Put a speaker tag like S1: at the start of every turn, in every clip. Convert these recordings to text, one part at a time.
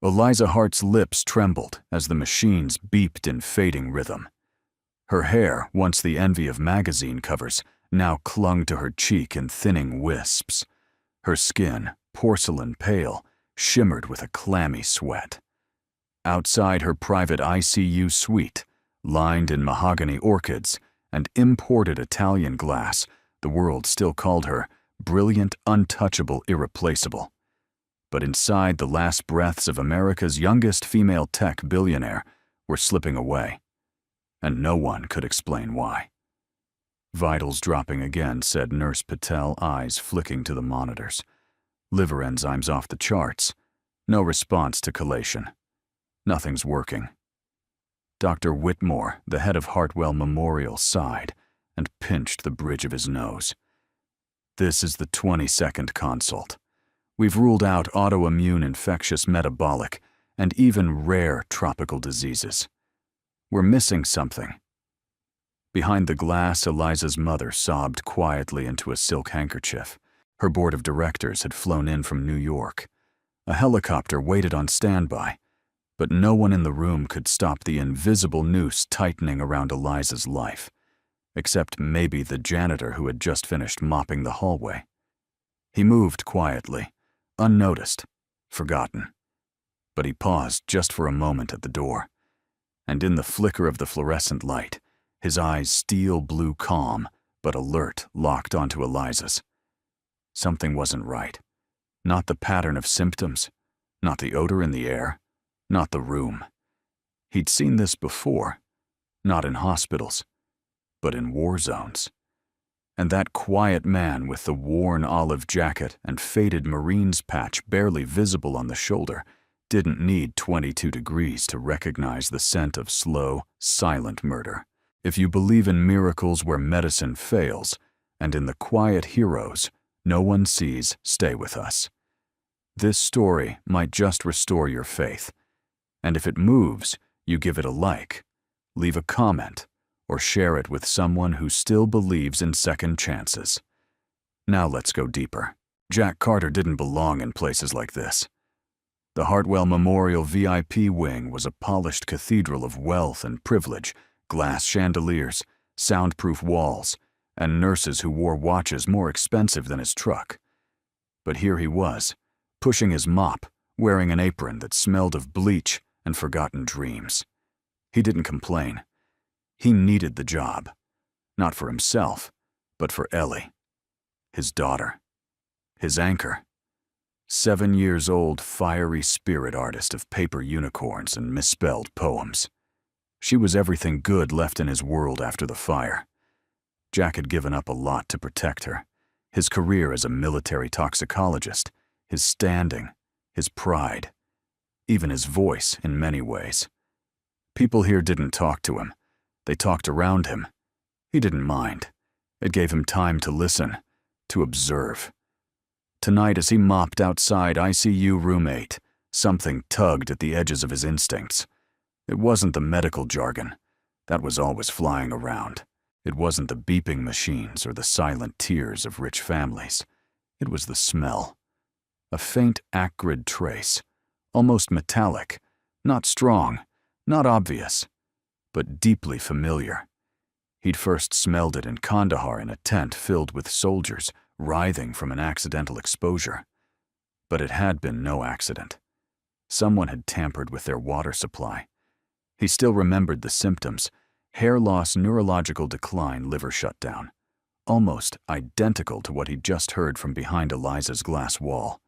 S1: Eliza Hart's lips trembled as the machines beeped in fading rhythm. Her hair, once the envy of magazine covers, now clung to her cheek in thinning wisps. Her skin, porcelain pale, shimmered with a clammy sweat. Outside her private ICU suite, lined in mahogany orchids and imported Italian glass, the world still called her brilliant, untouchable, irreplaceable. But inside, the last breaths of America's youngest female tech billionaire were slipping away, and no one could explain why. Vitals dropping again, said Nurse Patel, eyes flicking to the monitors. Liver enzymes off the charts. No response to chelation. Nothing's working. Dr. Whitmore, the head of Hartwell Memorial, sighed and pinched the bridge of his nose. This is the 22nd consult. We've ruled out autoimmune, infectious, metabolic, and even rare tropical diseases. We're missing something. Behind the glass, Eliza's mother sobbed quietly into a silk handkerchief. Her board of directors had flown in from New York. A helicopter waited on standby, but no one in the room could stop the invisible noose tightening around Eliza's life, except maybe the janitor who had just finished mopping the hallway. He moved quietly, unnoticed, forgotten. But he paused just for a moment at the door, and in the flicker of the fluorescent light, his eyes steel blue calm but alert locked onto Eliza's. Something wasn't right. Not the pattern of symptoms, not the odor in the air, not the room. He'd seen this before, not in hospitals, but in war zones. And that quiet man with the worn olive jacket and faded Marine's patch barely visible on the shoulder didn't need 22 degrees to recognize the scent of slow, silent murder. If you believe in miracles where medicine fails, and in the quiet heroes no one sees, stay with us. This story might just restore your faith, and if it moves, you give it a like, leave a comment, or share it with someone who still believes in second chances. Now let's go deeper. Jack Carter didn't belong in places like this. The Hartwell Memorial VIP wing was a polished cathedral of wealth and privilege, glass chandeliers, soundproof walls, and nurses who wore watches more expensive than his truck. But here he was, pushing his mop, wearing an apron that smelled of bleach and forgotten dreams. He didn't complain. He needed the job, not for himself, but for Ellie, his daughter, his anchor. 7 years old, fiery spirit artist of paper unicorns and misspelled poems. She was everything good left in his world after the fire. Jack had given up a lot to protect her. His career as a military toxicologist, his standing, his pride, even his voice in many ways. People here didn't talk to him. They talked around him. He didn't mind. It gave him time to listen, to observe. Tonight, as he mopped outside ICU room 8, something tugged at the edges of his instincts. It wasn't the medical jargon. That was always flying around. It wasn't the beeping machines or the silent tears of rich families. It was the smell. A faint, acrid trace, almost metallic, not strong, not obvious, but deeply familiar. He'd first smelled it in Kandahar in a tent filled with soldiers, writhing from an accidental exposure. But it had been no accident. Someone had tampered with their water supply. He still remembered the symptoms: hair loss, neurological decline, liver shutdown. Almost identical to what he'd just heard from behind Eliza's glass wall.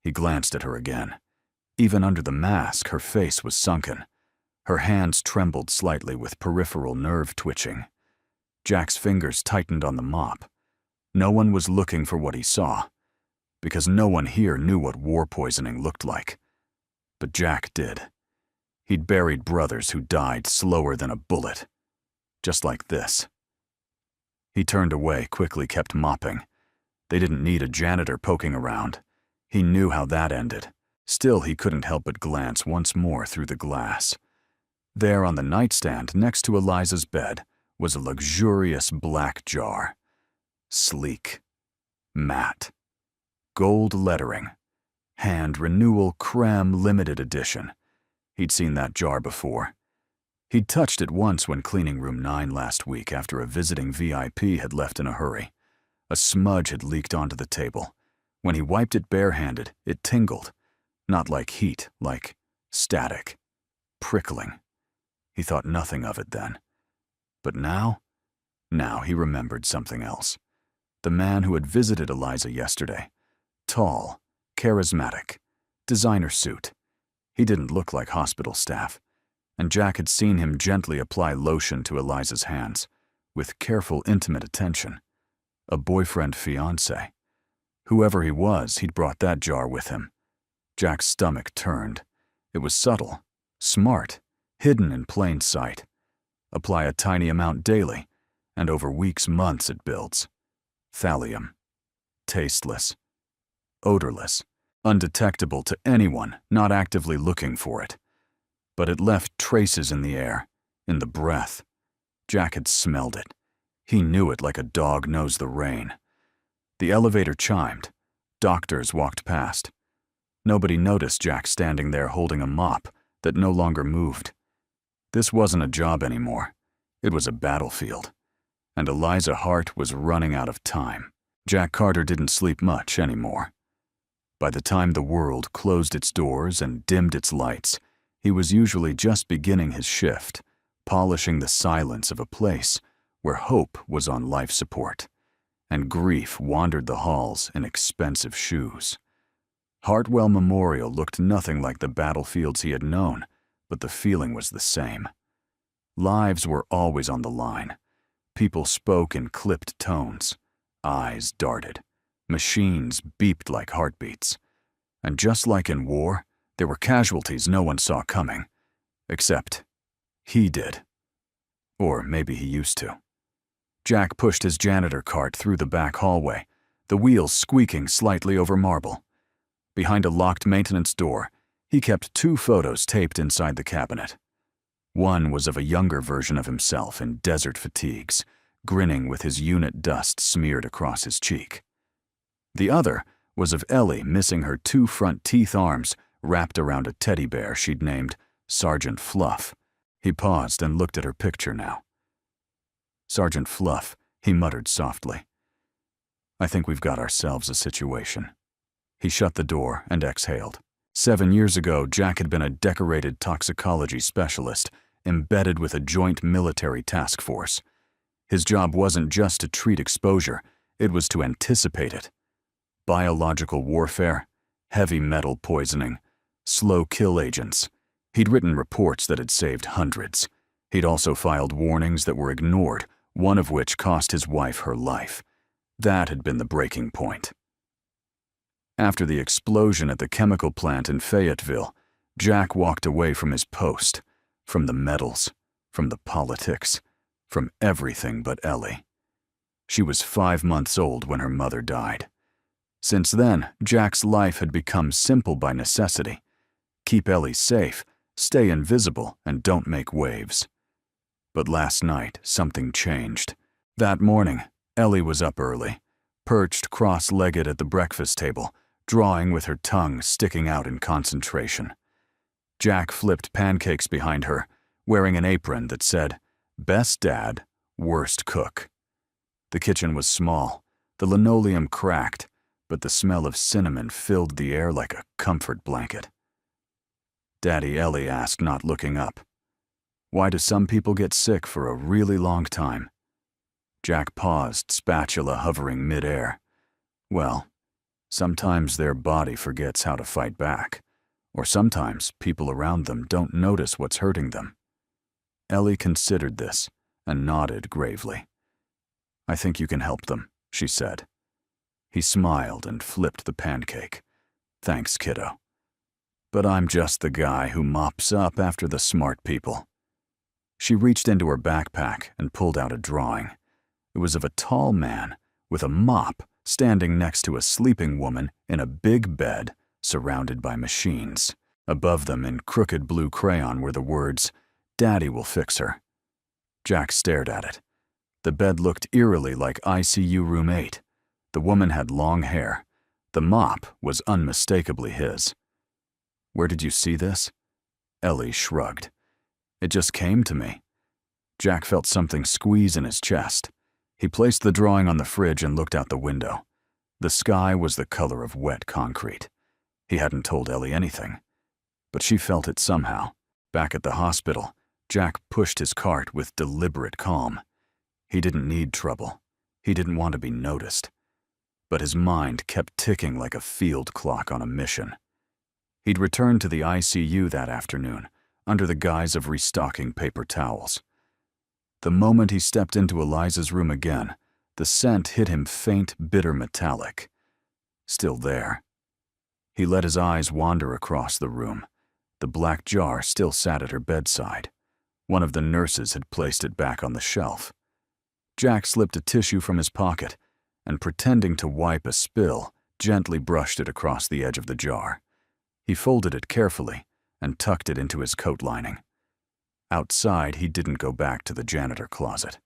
S1: He glanced at her again. Even under the mask, her face was sunken. Her hands trembled slightly with peripheral nerve twitching. Jack's fingers tightened on the mop. No one was looking for what he saw, because no one here knew what war poisoning looked like. But Jack did. He'd buried brothers who died slower than a bullet. Just like this. He turned away, quickly kept mopping. They didn't need a janitor poking around. He knew how that ended. Still, he couldn't help but glance once more through the glass. There on the nightstand next to Eliza's bed was a luxurious black jar. Sleek. Matte. Gold lettering. Hand Renewal Creme Limited Edition. He'd seen that jar before. He'd touched it once when cleaning room 9 last week after a visiting VIP had left in a hurry. A smudge had leaked onto the table. When he wiped it barehanded, it tingled. Not like heat, like static. Prickling. He thought nothing of it then. But now he remembered something else. The man who had visited Eliza yesterday. Tall, charismatic, designer suit. He didn't look like hospital staff, and Jack had seen him gently apply lotion to Eliza's hands, with careful, intimate attention. A boyfriend-fiancé. Whoever he was, he'd brought that jar with him. Jack's stomach turned. It was subtle, smart, hidden in plain sight. Apply a tiny amount daily, and over weeks, months it builds. Thallium. Tasteless. Odorless. Undetectable to anyone not actively looking for it. But it left traces in the air, in the breath. Jack had smelled it. He knew it like a dog knows the rain. The elevator chimed. Doctors walked past. Nobody noticed Jack standing there holding a mop that no longer moved. This wasn't a job anymore. It was a battlefield. And Eliza Hart was running out of time. Jack Carter didn't sleep much anymore. By the time the world closed its doors and dimmed its lights, he was usually just beginning his shift, polishing the silence of a place where hope was on life support, and grief wandered the halls in expensive shoes. Hartwell Memorial looked nothing like the battlefields he had known, but the feeling was the same. Lives were always on the line. People spoke in clipped tones. Eyes darted. Machines beeped like heartbeats. And just like in war, there were casualties no one saw coming. Except he did. Or maybe he used to. Jack pushed his janitor cart through the back hallway, the wheels squeaking slightly over marble. Behind a locked maintenance door, he kept 2 photos taped inside the cabinet. One was of a younger version of himself in desert fatigues, grinning with his unit dust smeared across his cheek. The other was of Ellie missing her 2 front teeth arms wrapped around a teddy bear she'd named Sergeant Fluff. He paused and looked at her picture now. Sergeant Fluff, he muttered softly. I think we've got ourselves a situation. He shut the door and exhaled. 7 years ago, Jack had been a decorated toxicology specialist, embedded with a joint military task force. His job wasn't just to treat exposure, it was to anticipate it. Biological warfare, heavy metal poisoning, slow kill agents. He'd written reports that had saved hundreds. He'd also filed warnings that were ignored, one of which cost his wife her life. That had been the breaking point. After the explosion at the chemical plant in Fayetteville, Jack walked away from his post, from the medals, from the politics, from everything but Ellie. She was 5 months old when her mother died. Since then, Jack's life had become simple by necessity. Keep Ellie safe, stay invisible, and don't make waves. But last night, something changed. That morning, Ellie was up early, perched cross-legged at the breakfast table, drawing with her tongue sticking out in concentration. Jack flipped pancakes behind her, wearing an apron that said, "Best dad, worst cook." The kitchen was small, the linoleum cracked, but the smell of cinnamon filled the air like a comfort blanket. Daddy Ellie asked, not looking up, "Why do some people get sick for a really long time?" Jack paused, spatula hovering mid-air. Well, sometimes their body forgets how to fight back, or sometimes people around them don't notice what's hurting them. Ellie considered this and nodded gravely. "I think you can help them," she said. He smiled and flipped the pancake. "Thanks, kiddo. But I'm just the guy who mops up after the smart people." She reached into her backpack and pulled out a drawing. It was of a tall man with a mop standing next to a sleeping woman in a big bed surrounded by machines. Above them in crooked blue crayon were the words, "Daddy will fix her." Jack stared at it. The bed looked eerily like ICU Room 8. The woman had long hair, The mop was unmistakably his. "Where did you see this?" Ellie shrugged. "It just came to me." Jack felt something squeeze in his chest. He placed the drawing on the fridge and looked out the window. The sky was the color of wet concrete. He hadn't told Ellie anything, but she felt it somehow. Back at the hospital, Jack pushed his cart with deliberate calm. He didn't need trouble. He didn't want to be noticed. But his mind kept ticking like a field clock on a mission. He'd returned to the ICU that afternoon, under the guise of restocking paper towels. The moment he stepped into Eliza's room again, the scent hit him faint, bitter metallic. Still there. He let his eyes wander across the room. The black jar still sat at her bedside. One of the nurses had placed it back on the shelf. Jack slipped a tissue from his pocket and, pretending to wipe a spill, gently brushed it across the edge of the jar. He folded it carefully and tucked it into his coat lining. Outside, he didn't go back to the janitor closet.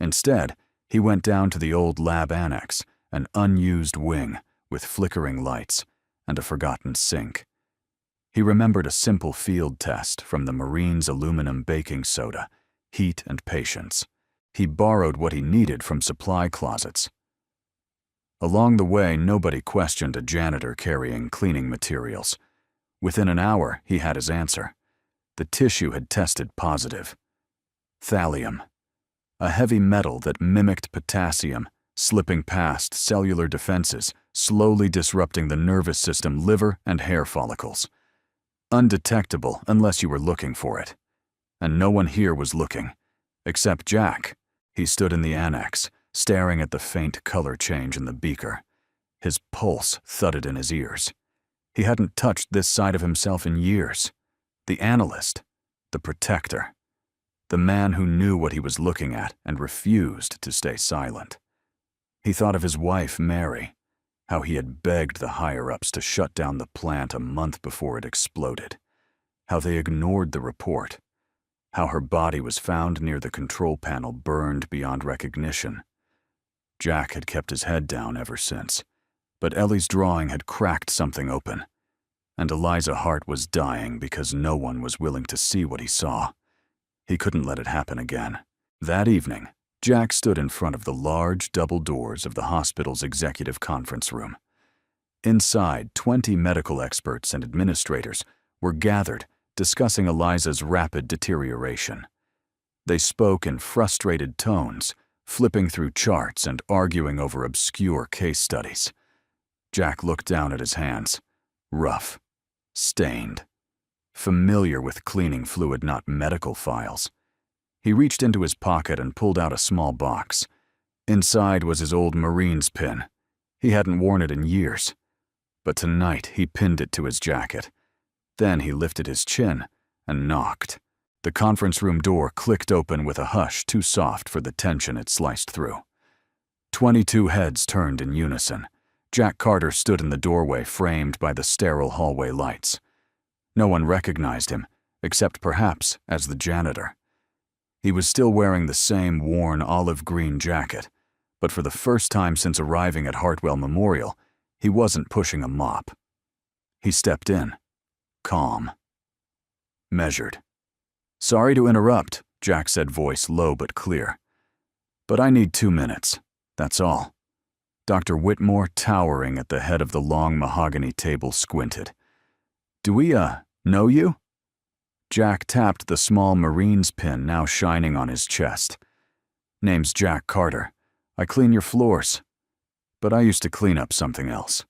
S1: Instead, he went down to the old lab annex, an unused wing with flickering lights and a forgotten sink. He remembered a simple field test from the Marine's aluminum baking soda, heat and patience. He borrowed what he needed from supply closets. Along the way, nobody questioned a janitor carrying cleaning materials. Within an hour, he had his answer. The tissue had tested positive. Thallium, a heavy metal that mimicked potassium, slipping past cellular defenses, slowly disrupting the nervous system, liver, and hair follicles. Undetectable unless you were looking for it. And no one here was looking, except Jack. He stood in the annex, staring at the faint color change in the beaker. His pulse thudded in his ears. He hadn't touched this side of himself in years. The analyst, the protector, the man who knew what he was looking at and refused to stay silent. He thought of his wife, Mary, how he had begged the higher-ups to shut down the plant a month before it exploded, how they ignored the report, how her body was found near the control panel, burned beyond recognition. Jack had kept his head down ever since, but Ellie's drawing had cracked something open, and Eliza Hart was dying because no one was willing to see what he saw. He couldn't let it happen again. That evening, Jack stood in front of the large double doors of the hospital's executive conference room. Inside, 20 medical experts and administrators were gathered, discussing Eliza's rapid deterioration. They spoke in frustrated tones, flipping through charts and arguing over obscure case studies. Jack looked down at his hands, rough, stained, familiar with cleaning fluid, not medical files. He reached into his pocket and pulled out a small box. Inside was his old Marine's pin. He hadn't worn it in years, but tonight he pinned it to his jacket. Then he lifted his chin and knocked. The conference room door clicked open with a hush too soft for the tension it sliced through. 22 heads turned in unison. Jack Carter stood in the doorway, framed by the sterile hallway lights. No one recognized him, except perhaps as the janitor. He was still wearing the same worn olive-green jacket, but for the first time since arriving at Hartwell Memorial, he wasn't pushing a mop. He stepped in, calm, measured. "Sorry to interrupt," Jack said, voice low but clear. "But I need 2 minutes, that's all." Dr. Whitmore, towering at the head of the long mahogany table, squinted. "Do we, know you?" Jack tapped the small Marine's pin now shining on his chest. "Name's Jack Carter. I clean your floors. But I used to clean up something else."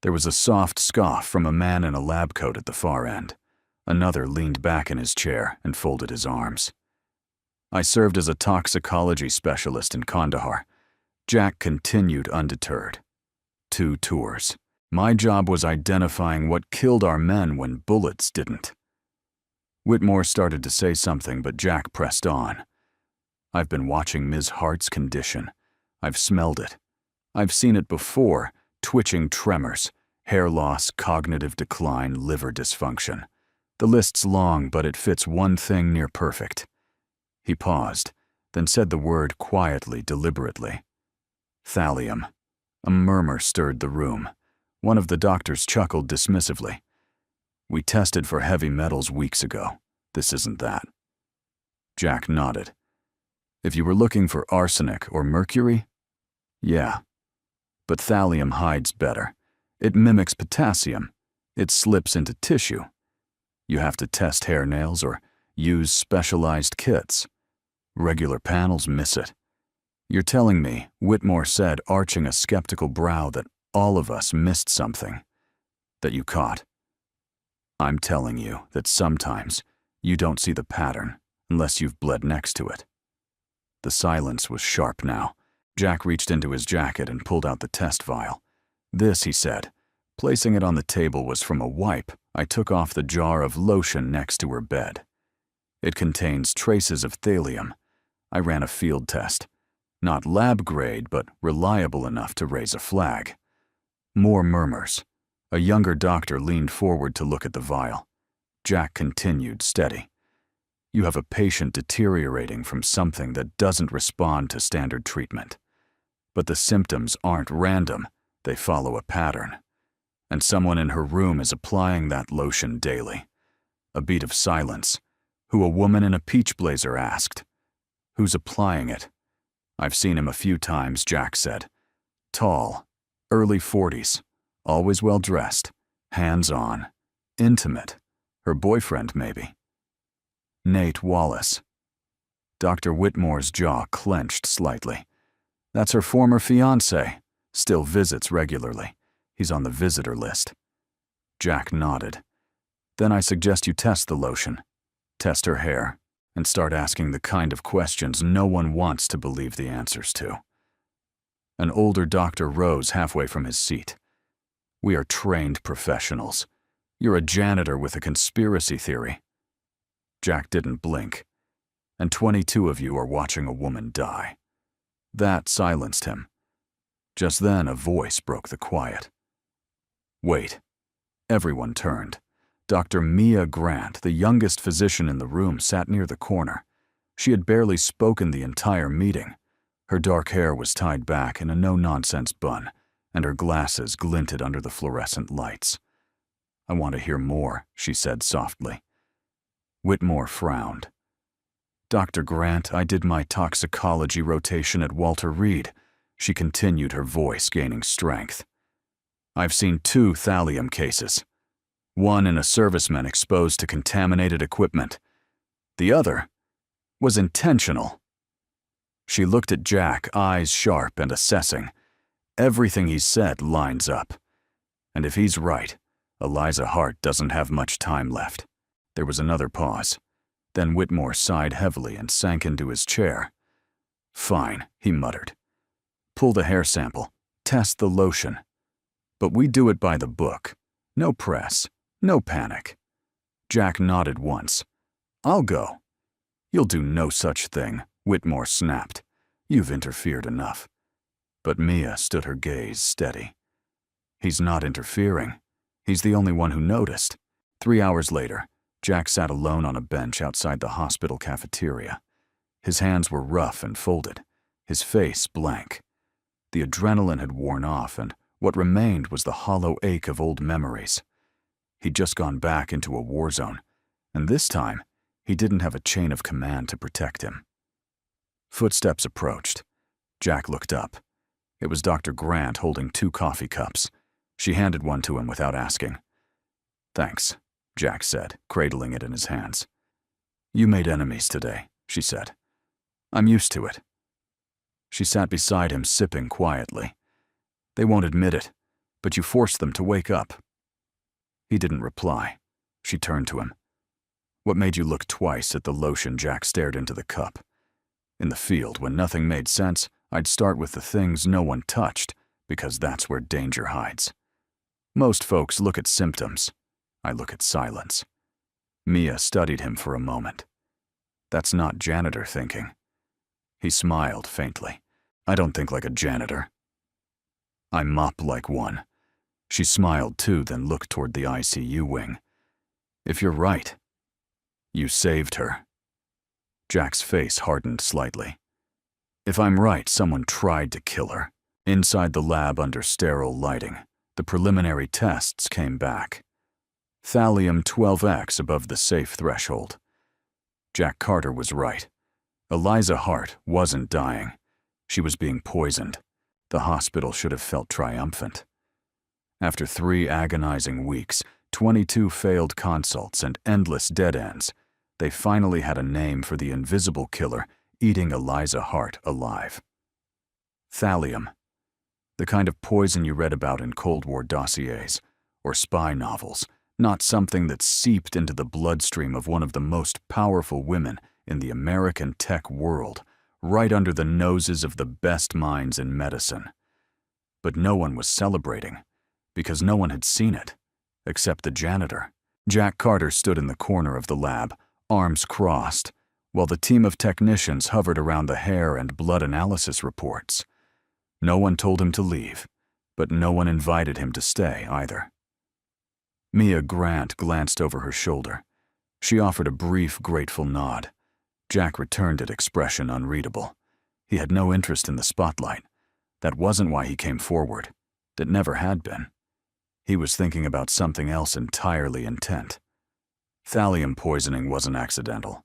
S1: There was a soft scoff from a man in a lab coat at the far end. Another leaned back in his chair and folded his arms. "I served as a toxicology specialist in Kandahar." Jack continued undeterred. 2 tours. "My job was identifying what killed our men when bullets didn't." Whitmore started to say something, but Jack pressed on. "I've been watching Ms. Hart's condition. I've smelled it. I've seen it before, twitching tremors, hair loss, cognitive decline, liver dysfunction. The list's long, but it fits one thing near perfect." He paused, then said the word quietly, deliberately. "Thallium." A murmur stirred the room. One of the doctors chuckled dismissively. We tested for heavy metals weeks ago. This isn't that. Jack nodded. If you were looking for arsenic or mercury? Yeah. But thallium hides better. It mimics potassium. It slips into tissue. You have to test hair nails or use specialized kits. Regular panels miss it. You're telling me, Whitmore said, arching a skeptical brow, that all of us missed something, that you caught. I'm telling you that sometimes you don't see the pattern unless you've bled next to it. The silence was sharp now. Jack reached into his jacket and pulled out the test vial. This, he said, placing it on the table, was from a wipe I took off the jar of lotion next to her bed. It contains traces of thallium. I ran a field test. Not lab grade, but reliable enough to raise a flag. More murmurs. A younger doctor leaned forward to look at the vial. Jack continued, steady. You have a patient deteriorating from something that doesn't respond to standard treatment. But the symptoms aren't random. They follow a pattern. And someone in her room is applying that lotion daily. A beat of silence. Who a woman in a peach blazer asked. Who's applying it? I've seen him a few times, Jack said. Tall, early 40s, always well dressed, hands-on, intimate. Her boyfriend, maybe. Nate Wallace. Dr. Whitmore's jaw clenched slightly. That's her former fiancé. Still visits regularly. He's on the visitor list. Jack nodded. Then I suggest you test the lotion. Test her hair, and start asking the kind of questions no one wants to believe the answers to. An older doctor rose halfway from his seat. We are trained professionals. You're a janitor with a conspiracy theory. Jack didn't blink. And 22 of you are watching a woman die. That silenced him. Just then, a voice broke the quiet. Wait. Everyone turned. Dr. Mia Grant, the youngest physician in the room, sat near the corner. She had barely spoken the entire meeting. Her dark hair was tied back in a no-nonsense bun, and her glasses glinted under the fluorescent lights. I want to hear more, she said softly. Whitmore frowned. Dr. Grant, I did my toxicology rotation at Walter Reed. She continued, her voice gaining strength. I've seen 2 thallium cases. One in a serviceman exposed to contaminated equipment. The other was intentional. She looked at Jack, eyes sharp and assessing. Everything he said lines up. And if he's right, Eliza Hart doesn't have much time left. There was another pause. Then Whitmore sighed heavily and sank into his chair. Fine, he muttered. Pull the hair sample. Test the lotion. But we do it by the book. No press. No panic. Jack nodded once. I'll go. You'll do no such thing, Whitmore snapped. You've interfered enough. But Mia stood her gaze steady. He's not interfering. He's the only one who noticed. 3 hours later, Jack sat alone on a bench outside the hospital cafeteria. His hands were rough and folded, his face blank. The adrenaline had worn off, and what remained was the hollow ache of old memories. He'd just gone back into a war zone, and this time, he didn't have a chain of command to protect him. Footsteps approached. Jack looked up. It was Dr. Grant holding 2 coffee cups. She handed one to him without asking. Thanks, Jack said, cradling it in his hands. You made enemies today, she said. I'm used to it. She sat beside him, sipping quietly. They won't admit it, but you forced them to wake up. He didn't reply. She turned to him. What made you look twice at the lotion? Jack stared into the cup. In the field, when nothing made sense, I'd start with the things no one touched, because that's where danger hides. Most folks look at symptoms. I look at silence. Mia studied him for a moment. That's not janitor thinking. He smiled faintly. I don't think like a janitor. I mop like one. She smiled too, then looked toward the ICU wing. If you're right, you saved her. Jack's face hardened slightly. If I'm right, someone tried to kill her. Inside the lab under sterile lighting. The preliminary tests came back. Thallium 12X above the safe threshold. Jack Carter was right. Eliza Hart wasn't dying. She was being poisoned. The hospital should have felt triumphant. After 3 agonizing weeks, 22 failed consults, and endless dead ends, they finally had a name for the invisible killer eating Eliza Hart alive. Thallium. The kind of poison you read about in Cold War dossiers or spy novels, not something that seeped into the bloodstream of one of the most powerful women in the American tech world, right under the noses of the best minds in medicine. But no one was celebrating, because no one had seen it, except the janitor. Jack Carter stood in the corner of the lab, arms crossed, while the team of technicians hovered around the hair and blood analysis reports. No one told him to leave, but no one invited him to stay either. Mia Grant glanced over her shoulder. She offered a brief, grateful nod. Jack returned it, expression unreadable. He had no interest in the spotlight. That wasn't why he came forward. That never had been. He was thinking about something else entirely intent. Thallium poisoning wasn't accidental.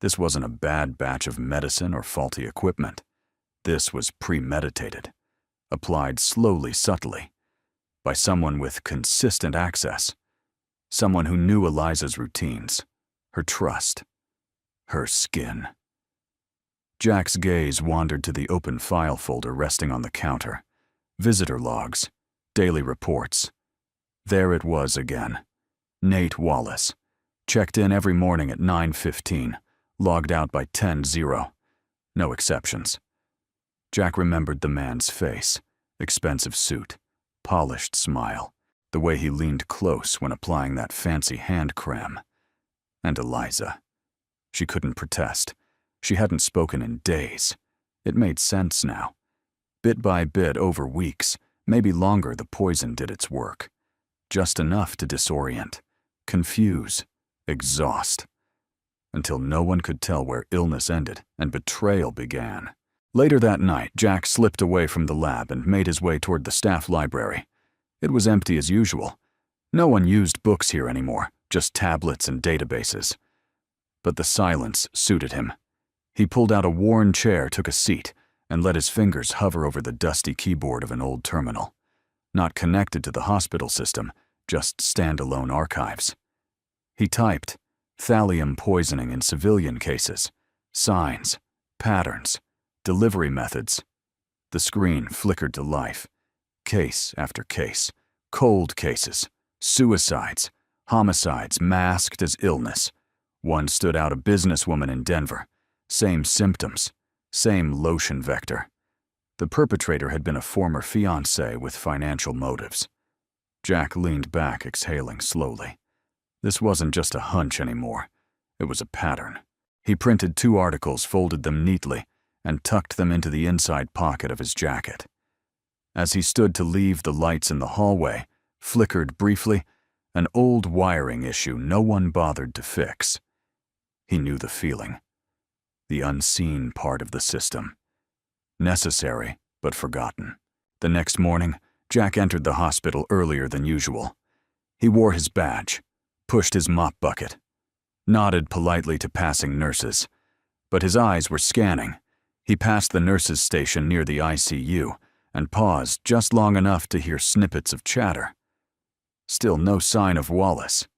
S1: This wasn't a bad batch of medicine or faulty equipment. This was premeditated, applied slowly, subtly, by someone with consistent access, someone who knew Eliza's routines, her trust, her skin. Jack's gaze wandered to the open file folder resting on the counter. Visitor logs, daily reports. There it was again. Nate Wallace. Checked in every morning at 9:15, logged out by 10:00. No exceptions. Jack remembered the man's face, expensive suit, polished smile, the way he leaned close when applying that fancy hand creme. And Eliza. She couldn't protest. She hadn't spoken in days. It made sense now. Bit by bit, over weeks, maybe longer, the poison did its work. Just enough to disorient, confuse, exhaust, until no one could tell where illness ended and betrayal began. Later that night, Jack slipped away from the lab and made his way toward the staff library. It was empty as usual. No one used books here anymore, just tablets and databases. But the silence suited him. He pulled out a worn chair, took a seat, and let his fingers hover over the dusty keyboard of an old terminal. Not connected to the hospital system, just standalone archives. He typed, thallium poisoning in civilian cases, signs, patterns, delivery methods. The screen flickered to life. Case after case, cold cases, suicides, homicides masked as illness. One stood out, a businesswoman in Denver. Same symptoms, same lotion vector. The perpetrator had been a former fiancé with financial motives. Jack leaned back, exhaling slowly. This wasn't just a hunch anymore. It was a pattern. He printed 2 articles, folded them neatly, and tucked them into the inside pocket of his jacket. As he stood to leave, the lights in the hallway flickered briefly, an old wiring issue no one bothered to fix. He knew the feeling. The unseen part of the system. Necessary, but forgotten. The next morning, Jack entered the hospital earlier than usual. He wore his badge, pushed his mop bucket, nodded politely to passing nurses, but his eyes were scanning. He passed the nurses' station near the ICU and paused just long enough to hear snippets of chatter. Still no sign of Wallace.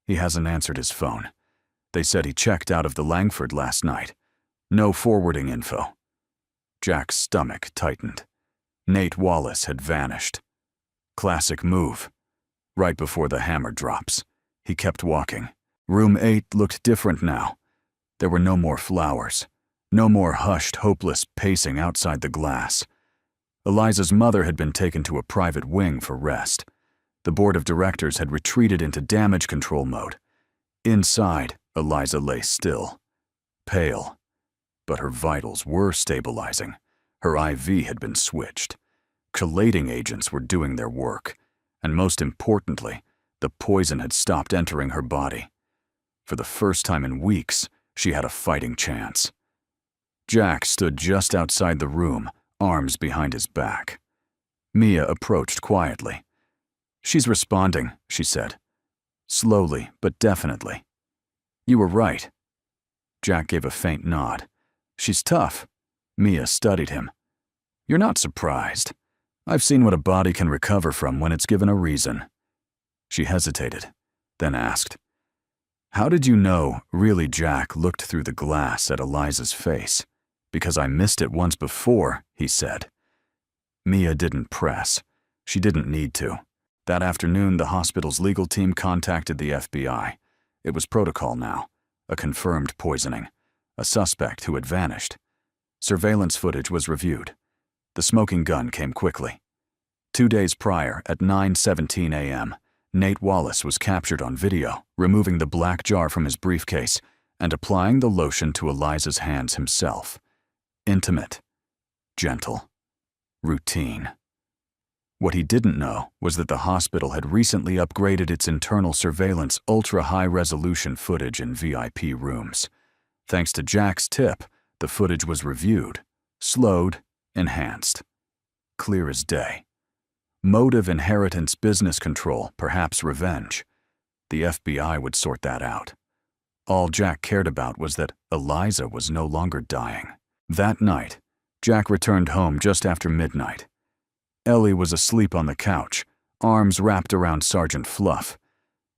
S1: He hasn't answered his phone. They said he checked out of the Langford last night. No forwarding info. Jack's stomach tightened. Nate Wallace had vanished. Classic move. Right before the hammer drops, he kept walking. Room 8 looked different now. There were no more flowers. No more hushed, hopeless pacing outside the glass. Eliza's mother had been taken to a private wing for rest. The board of directors had retreated into damage control mode. Inside, Eliza lay still, pale. But her vitals were stabilizing. Her IV had been switched. Chelating agents were doing their work. And most importantly, the poison had stopped entering her body. For the first time in weeks, she had a fighting chance. Jack stood just outside the room, arms behind his back. Mia approached quietly. She's responding, she said. Slowly, but definitely. You were right. Jack gave a faint nod. She's tough. Mia studied him. You're not surprised. I've seen what a body can recover from when it's given a reason. She hesitated, then asked, How did you know really Jack looked through the glass at Eliza's face? Because I missed it once before, he said. Mia didn't press. She didn't need to. That afternoon, the hospital's legal team contacted the FBI. It was protocol now. A confirmed poisoning. A suspect who had vanished. Surveillance footage was reviewed. The smoking gun came quickly. 2 days prior, at 9:17 a.m., Nate Wallace was captured on video, removing the black jar from his briefcase and applying the lotion to Eliza's hands himself. Intimate. Gentle. Routine. What he didn't know was that the hospital had recently upgraded its internal surveillance ultra-high-resolution footage in VIP rooms. Thanks to Jack's tip, the footage was reviewed, slowed, enhanced. Clear as day. Motive, inheritance, business control, perhaps revenge. The FBI would sort that out. All Jack cared about was that Eliza was no longer dying. That night, Jack returned home just after midnight. Ellie was asleep on the couch, arms wrapped around Sergeant Fluff.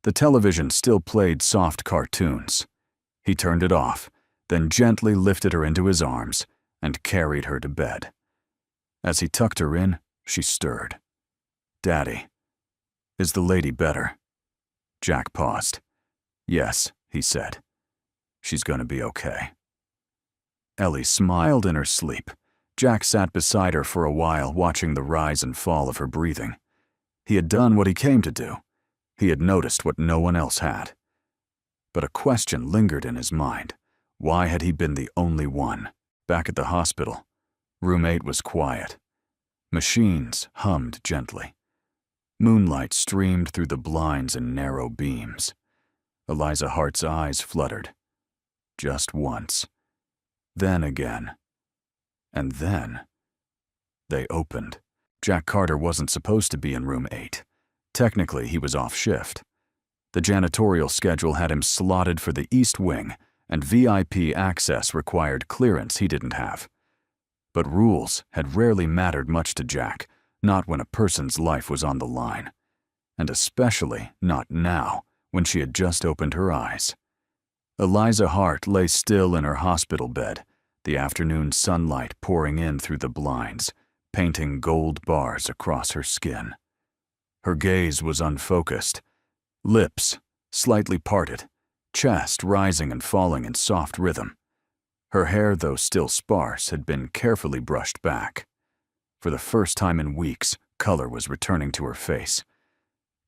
S1: The television still played soft cartoons. He turned it off, then gently lifted her into his arms and carried her to bed. As he tucked her in, she stirred. Daddy, is the lady better? Jack paused. Yes, he said. She's going to be okay. Ellie smiled in her sleep. Jack sat beside her for a while, watching the rise and fall of her breathing. He had done what he came to do. He had noticed what no one else had. But a question lingered in his mind. Why had he been the only one? Back at the hospital, room 8 was quiet. Machines hummed gently. Moonlight streamed through the blinds in narrow beams. Eliza Hart's eyes fluttered. Just once. Then again. And then, they opened. Jack Carter wasn't supposed to be in room 8. Technically, he was off shift. The janitorial schedule had him slotted for the East Wing, and VIP access required clearance he didn't have. But rules had rarely mattered much to Jack, not when a person's life was on the line. And especially not now, when she had just opened her eyes. Eliza Hart lay still in her hospital bed, the afternoon sunlight pouring in through the blinds, painting gold bars across her skin. Her gaze was unfocused, lips slightly parted, chest rising and falling in soft rhythm. Her hair, though still sparse, had been carefully brushed back. For the first time in weeks, color was returning to her face.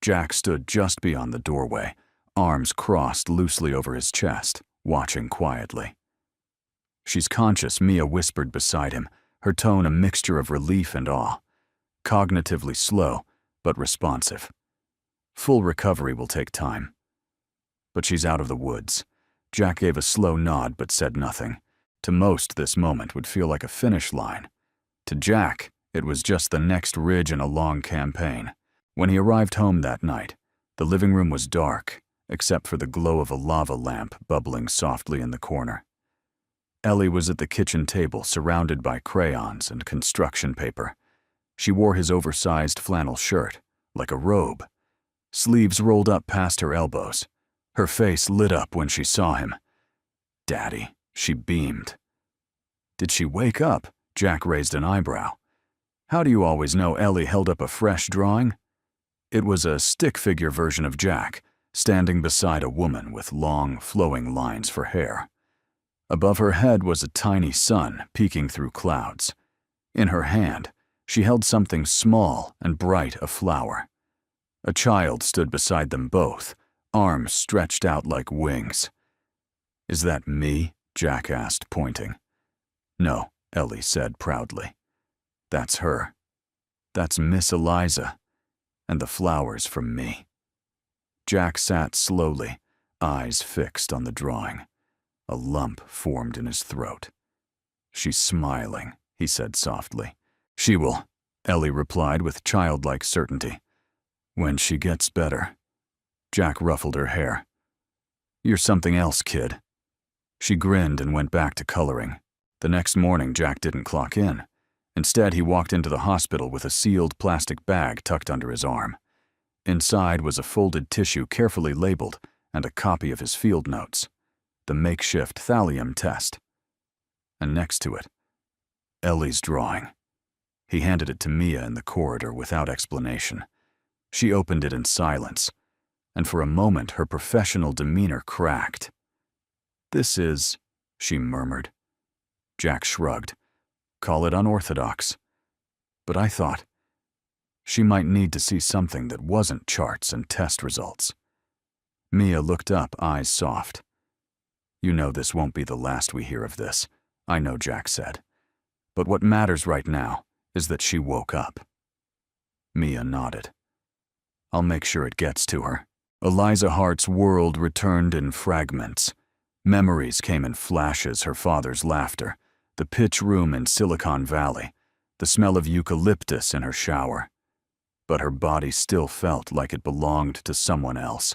S1: Jack stood just beyond the doorway, arms crossed loosely over his chest, watching quietly. She's conscious, Mia whispered beside him, her tone a mixture of relief and awe. Cognitively slow, but responsive. Full recovery will take time. But she's out of the woods. Jack gave a slow nod but said nothing. To most, this moment would feel like a finish line. To Jack, it was just the next ridge in a long campaign. When he arrived home that night, the living room was dark, except for the glow of a lava lamp bubbling softly in the corner. Ellie was at the kitchen table, surrounded by crayons and construction paper. She wore his oversized flannel shirt, like a robe. Sleeves rolled up past her elbows. Her face lit up when she saw him. Daddy, she beamed. Did she wake up? Jack raised an eyebrow. How do you always know Ellie held up a fresh drawing? It was a stick figure version of Jack, standing beside a woman with long, flowing lines for hair. Above her head was a tiny sun peeking through clouds. In her hand, she held something small and bright, a flower. A child stood beside them both, arms stretched out like wings. Is that me? Jack asked, pointing. No, Ellie said proudly. That's her. That's Miss Eliza. And the flowers from me. Jack sat slowly, eyes fixed on the drawing. A lump formed in his throat. She's smiling, he said softly. She will, Ellie replied with childlike certainty. When she gets better. Jack ruffled her hair. You're something else, kid. She grinned and went back to coloring. The next morning, Jack didn't clock in. Instead, he walked into the hospital with a sealed plastic bag tucked under his arm. Inside was a folded tissue carefully labeled and a copy of his field notes, the makeshift thallium test. And next to it, Ellie's drawing. He handed it to Mia in the corridor without explanation. She opened it in silence, and for a moment her professional demeanor cracked. "This is," she murmured. Jack shrugged. "Call it unorthodox. But I thought she might need to see something that wasn't charts and test results." Mia looked up, eyes soft. "You know this won't be the last we hear of this," I know, Jack said. "But what matters right now is that she woke up." Mia nodded. "I'll make sure it gets to her." Eliza Hart's world returned in fragments. Memories came in flashes, her father's laughter, the pitch room in Silicon Valley, the smell of eucalyptus in her shower. But her body still felt like it belonged to someone else,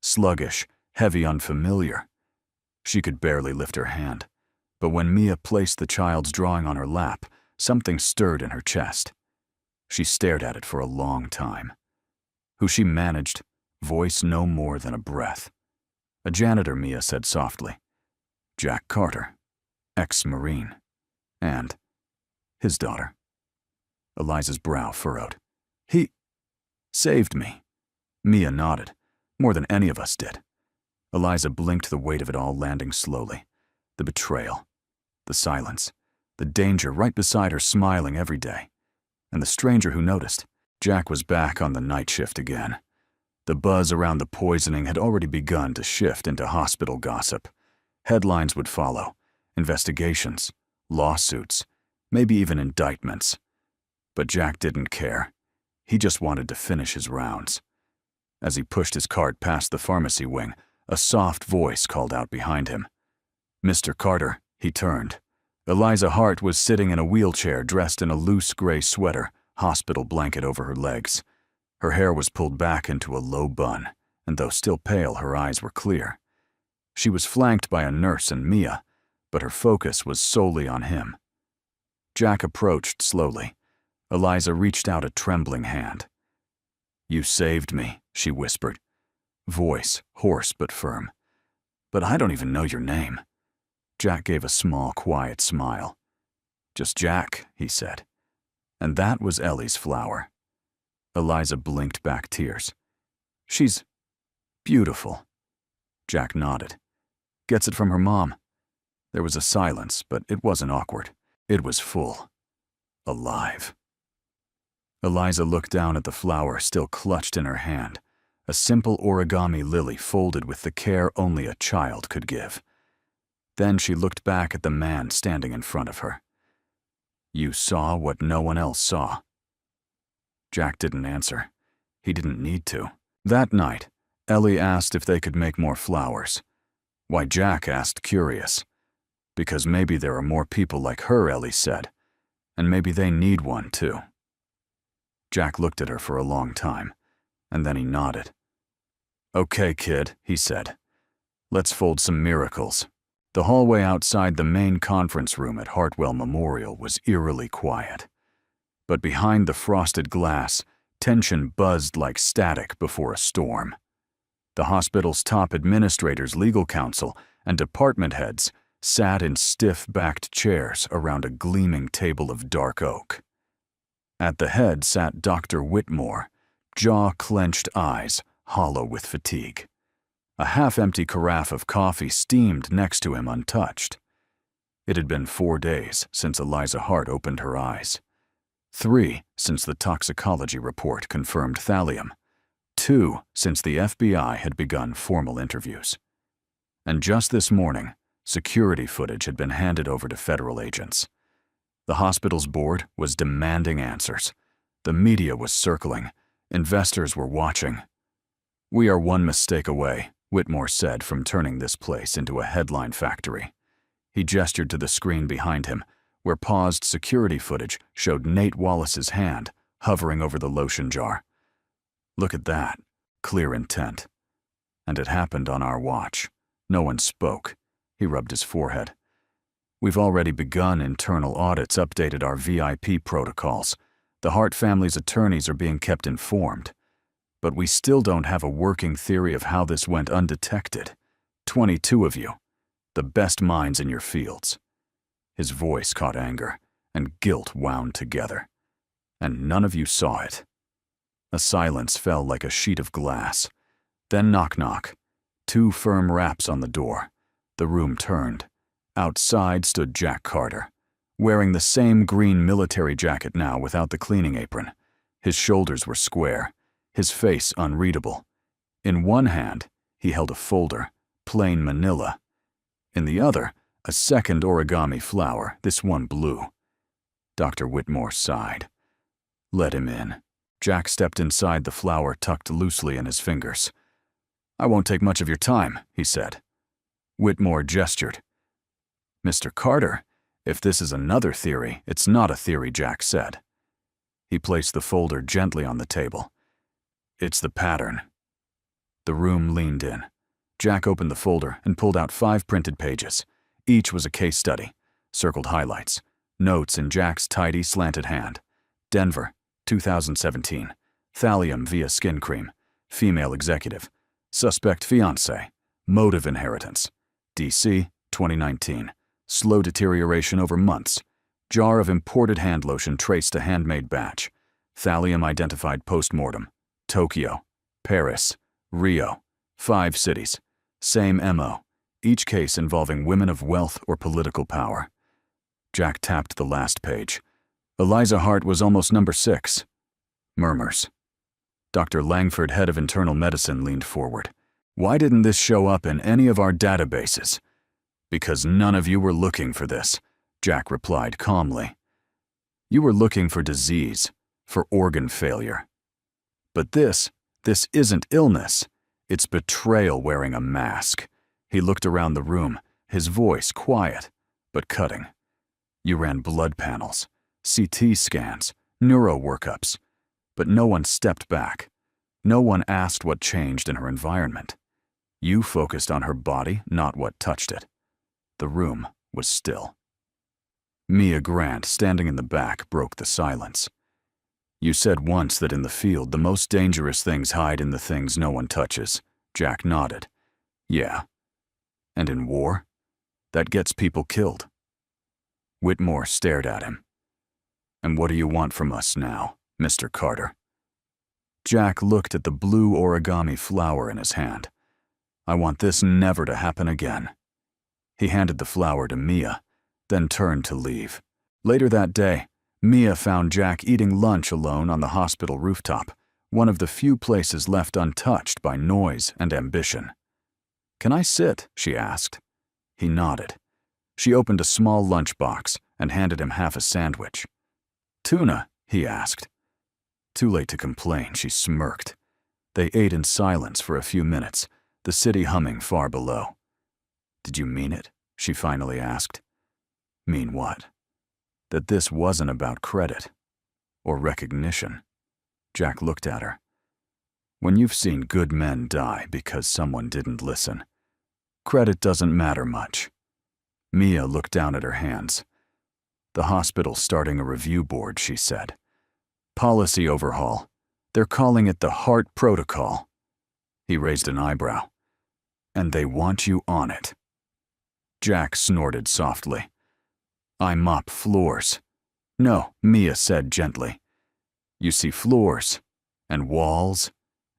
S1: sluggish, heavy, unfamiliar. She could barely lift her hand, but when Mia placed the child's drawing on her lap, something stirred in her chest. She stared at it for a long time. Who she managed, voice no more than a breath. "A janitor," Mia said softly. "Jack Carter, ex-Marine, and his daughter." Eliza's brow furrowed. "He saved me." Mia nodded, more than any of us did. Eliza blinked, the weight of it all landing slowly. The betrayal, the silence, the danger right beside her, smiling every day. And the stranger who noticed. Jack was back on the night shift again. The buzz around the poisoning had already begun to shift into hospital gossip. Headlines would follow, investigations, lawsuits, maybe even indictments. But Jack didn't care. He just wanted to finish his rounds. As he pushed his cart past the pharmacy wing, a soft voice called out behind him. "Mr. Carter," he turned. Eliza Hart was sitting in a wheelchair, dressed in a loose gray sweater, hospital blanket over her legs. Her hair was pulled back into a low bun, and though still pale, her eyes were clear. She was flanked by a nurse and Mia, but her focus was solely on him. Jack approached slowly. Eliza reached out a trembling hand. "You saved me," she whispered, voice hoarse but firm. "But I don't even know your name." Jack gave a small, quiet smile. "Just Jack," he said. And that was Ellie's flower. Eliza blinked back tears. "She's beautiful." Jack nodded. "Gets it from her mom." There was a silence, but it wasn't awkward. It was full. Alive. Eliza looked down at the flower still clutched in her hand, a simple origami lily folded with the care only a child could give. Then she looked back at the man standing in front of her. "You saw what no one else saw." Jack didn't answer. He didn't need to. That night, Ellie asked if they could make more flowers. Why, Jack asked, curious. Because maybe there are more people like her, Ellie said, and maybe they need one too. Jack looked at her for a long time, and then he nodded. "Okay, kid," he said. "Let's fold some miracles." The hallway outside the main conference room at Hartwell Memorial was eerily quiet. But behind the frosted glass, tension buzzed like static before a storm. The hospital's top administrators, legal counsel, and department heads sat in stiff-backed chairs around a gleaming table of dark oak. At the head sat Dr. Whitmore, jaw-clenched eyes hollow with fatigue. A half-empty carafe of coffee steamed next to him untouched. It had been 4 days since Eliza Hart opened her eyes. 3 since the toxicology report confirmed thallium. 2 since the FBI had begun formal interviews. And just this morning, security footage had been handed over to federal agents. The hospital's board was demanding answers. The media was circling. Investors were watching. "We are one mistake away," Whitmore said, from turning this place into a headline factory. He gestured to the screen behind him, where paused security footage showed Nate Wallace's hand hovering over the lotion jar. Look at that. Clear intent. And it happened on our watch. No one spoke. He rubbed his forehead. We've already begun internal audits, updated our VIP protocols. The Hart family's attorneys are being kept informed. But we still don't have a working theory of how this went undetected. 22 of you. The best minds in your fields. His voice caught anger, and guilt wound together. And none of you saw it. A silence fell like a sheet of glass. Then knock-knock. 2 firm raps on the door. The room turned. Outside stood Jack Carter, wearing the same green military jacket now without the cleaning apron. His shoulders were square, his face unreadable. In one hand, he held a folder, plain manila. In the other, a second origami flower, this one blue. Dr. Whitmore sighed. Let him in. Jack stepped inside, the flower tucked loosely in his fingers. I won't take much of your time, he said. Whitmore gestured. Mr. Carter, if this is another theory, it's not a theory, Jack said. He placed the folder gently on the table. It's the pattern. The room leaned in. Jack opened the folder and pulled out 5 printed pages. Each was a case study, circled highlights, notes in Jack's tidy, slanted hand. Denver, 2017. Thallium via skin cream. Female executive. Suspect fiancé. Motive inheritance. DC, 2019. Slow deterioration over months. Jar of imported hand lotion traced to handmade batch. Thallium identified post-mortem. Tokyo, Paris, Rio. 5 cities. Same MO. Each case involving women of wealth or political power. Jack tapped the last page. Eliza Hart was almost number 6. Murmurs. Dr. Langford, head of internal medicine, leaned forward. Why didn't this show up in any of our databases? Because none of you were looking for this, Jack replied calmly. You were looking for disease, for organ failure. But this isn't illness. It's betrayal wearing a mask. He looked around the room, his voice quiet, but cutting. You ran blood panels, CT scans, neuro workups, but no one stepped back. No one asked what changed in her environment. You focused on her body, not what touched it. The room was still. Mia Grant, standing in the back, broke the silence. You said once that in the field the most dangerous things hide in the things no one touches. Jack nodded. Yeah. And in war? That gets people killed. Whitmore stared at him. And what do you want from us now, Mr. Carter? Jack looked at the blue origami flower in his hand. I want this never to happen again. He handed the flower to Mia, then turned to leave. Later that day, Mia found Jack eating lunch alone on the hospital rooftop, one of the few places left untouched by noise and ambition. Can I sit? She asked. He nodded. She opened a small lunchbox and handed him half a sandwich. Tuna? He asked. Too late to complain, she smirked. They ate in silence for a few minutes, the city humming far below. Did you mean it? She finally asked. Mean what? That this wasn't about credit or recognition. Jack looked at her. When you've seen good men die because someone didn't listen, credit doesn't matter much. Mia looked down at her hands. The hospital's starting a review board, she said. Policy overhaul. They're calling it the Hart Protocol. He raised an eyebrow. And they want you on it. Jack snorted softly. I mop floors. No, Mia said gently. You see floors, and walls,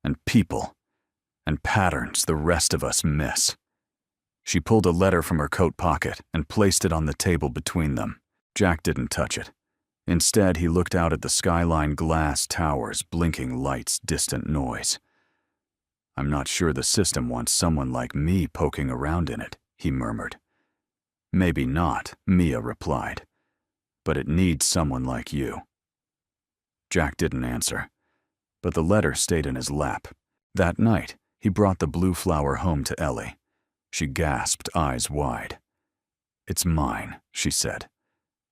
S1: and people, and patterns the rest of us miss. She pulled a letter from her coat pocket and placed it on the table between them. Jack didn't touch it. Instead, he looked out at the skyline glass towers, blinking lights, distant noise. I'm not sure the system wants someone like me poking around in it, he murmured. Maybe not, Mia replied. But it needs someone like you. Jack didn't answer, but the letter stayed in his lap. That night, he brought the blue flower home to Ellie. She gasped, eyes wide. It's mine, she said.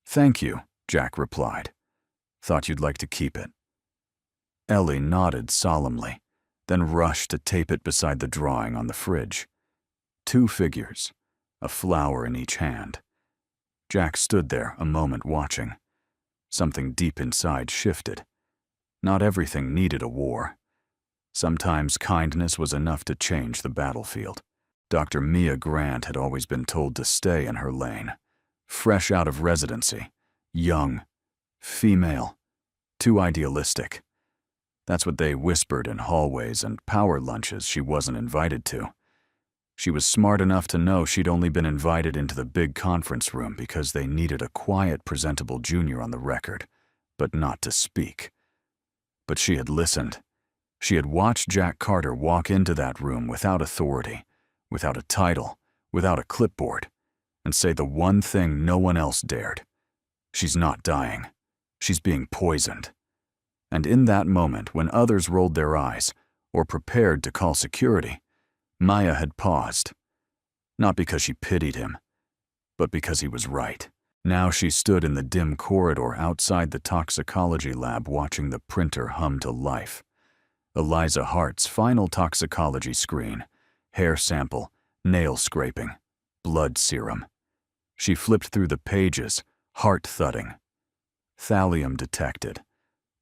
S1: Thank you, Jack replied. Thought you'd like to keep it. Ellie nodded solemnly, then rushed to tape it beside the drawing on the fridge. 2 figures, a flower in each hand. Jack stood there a moment watching. Something deep inside shifted. Not everything needed a war. Sometimes kindness was enough to change the battlefield. Dr. Mia Grant had always been told to stay in her lane. Fresh out of residency, young, female, too idealistic. That's what they whispered in hallways and power lunches she wasn't invited to. She was smart enough to know she'd only been invited into the big conference room because they needed a quiet, presentable junior on the record, but not to speak. But she had listened. She had watched Jack Carter walk into that room without authority, without a title, without a clipboard, and say the one thing no one else dared. She's not dying. She's being poisoned. And in that moment, when others rolled their eyes or prepared to call security, Maya had paused. Not because she pitied him, but because he was right. Now she stood in the dim corridor outside the toxicology lab watching the printer hum to life. Eliza Hart's final toxicology screen, hair sample, nail scraping, blood serum. She flipped through the pages, heart thudding. Thallium detected.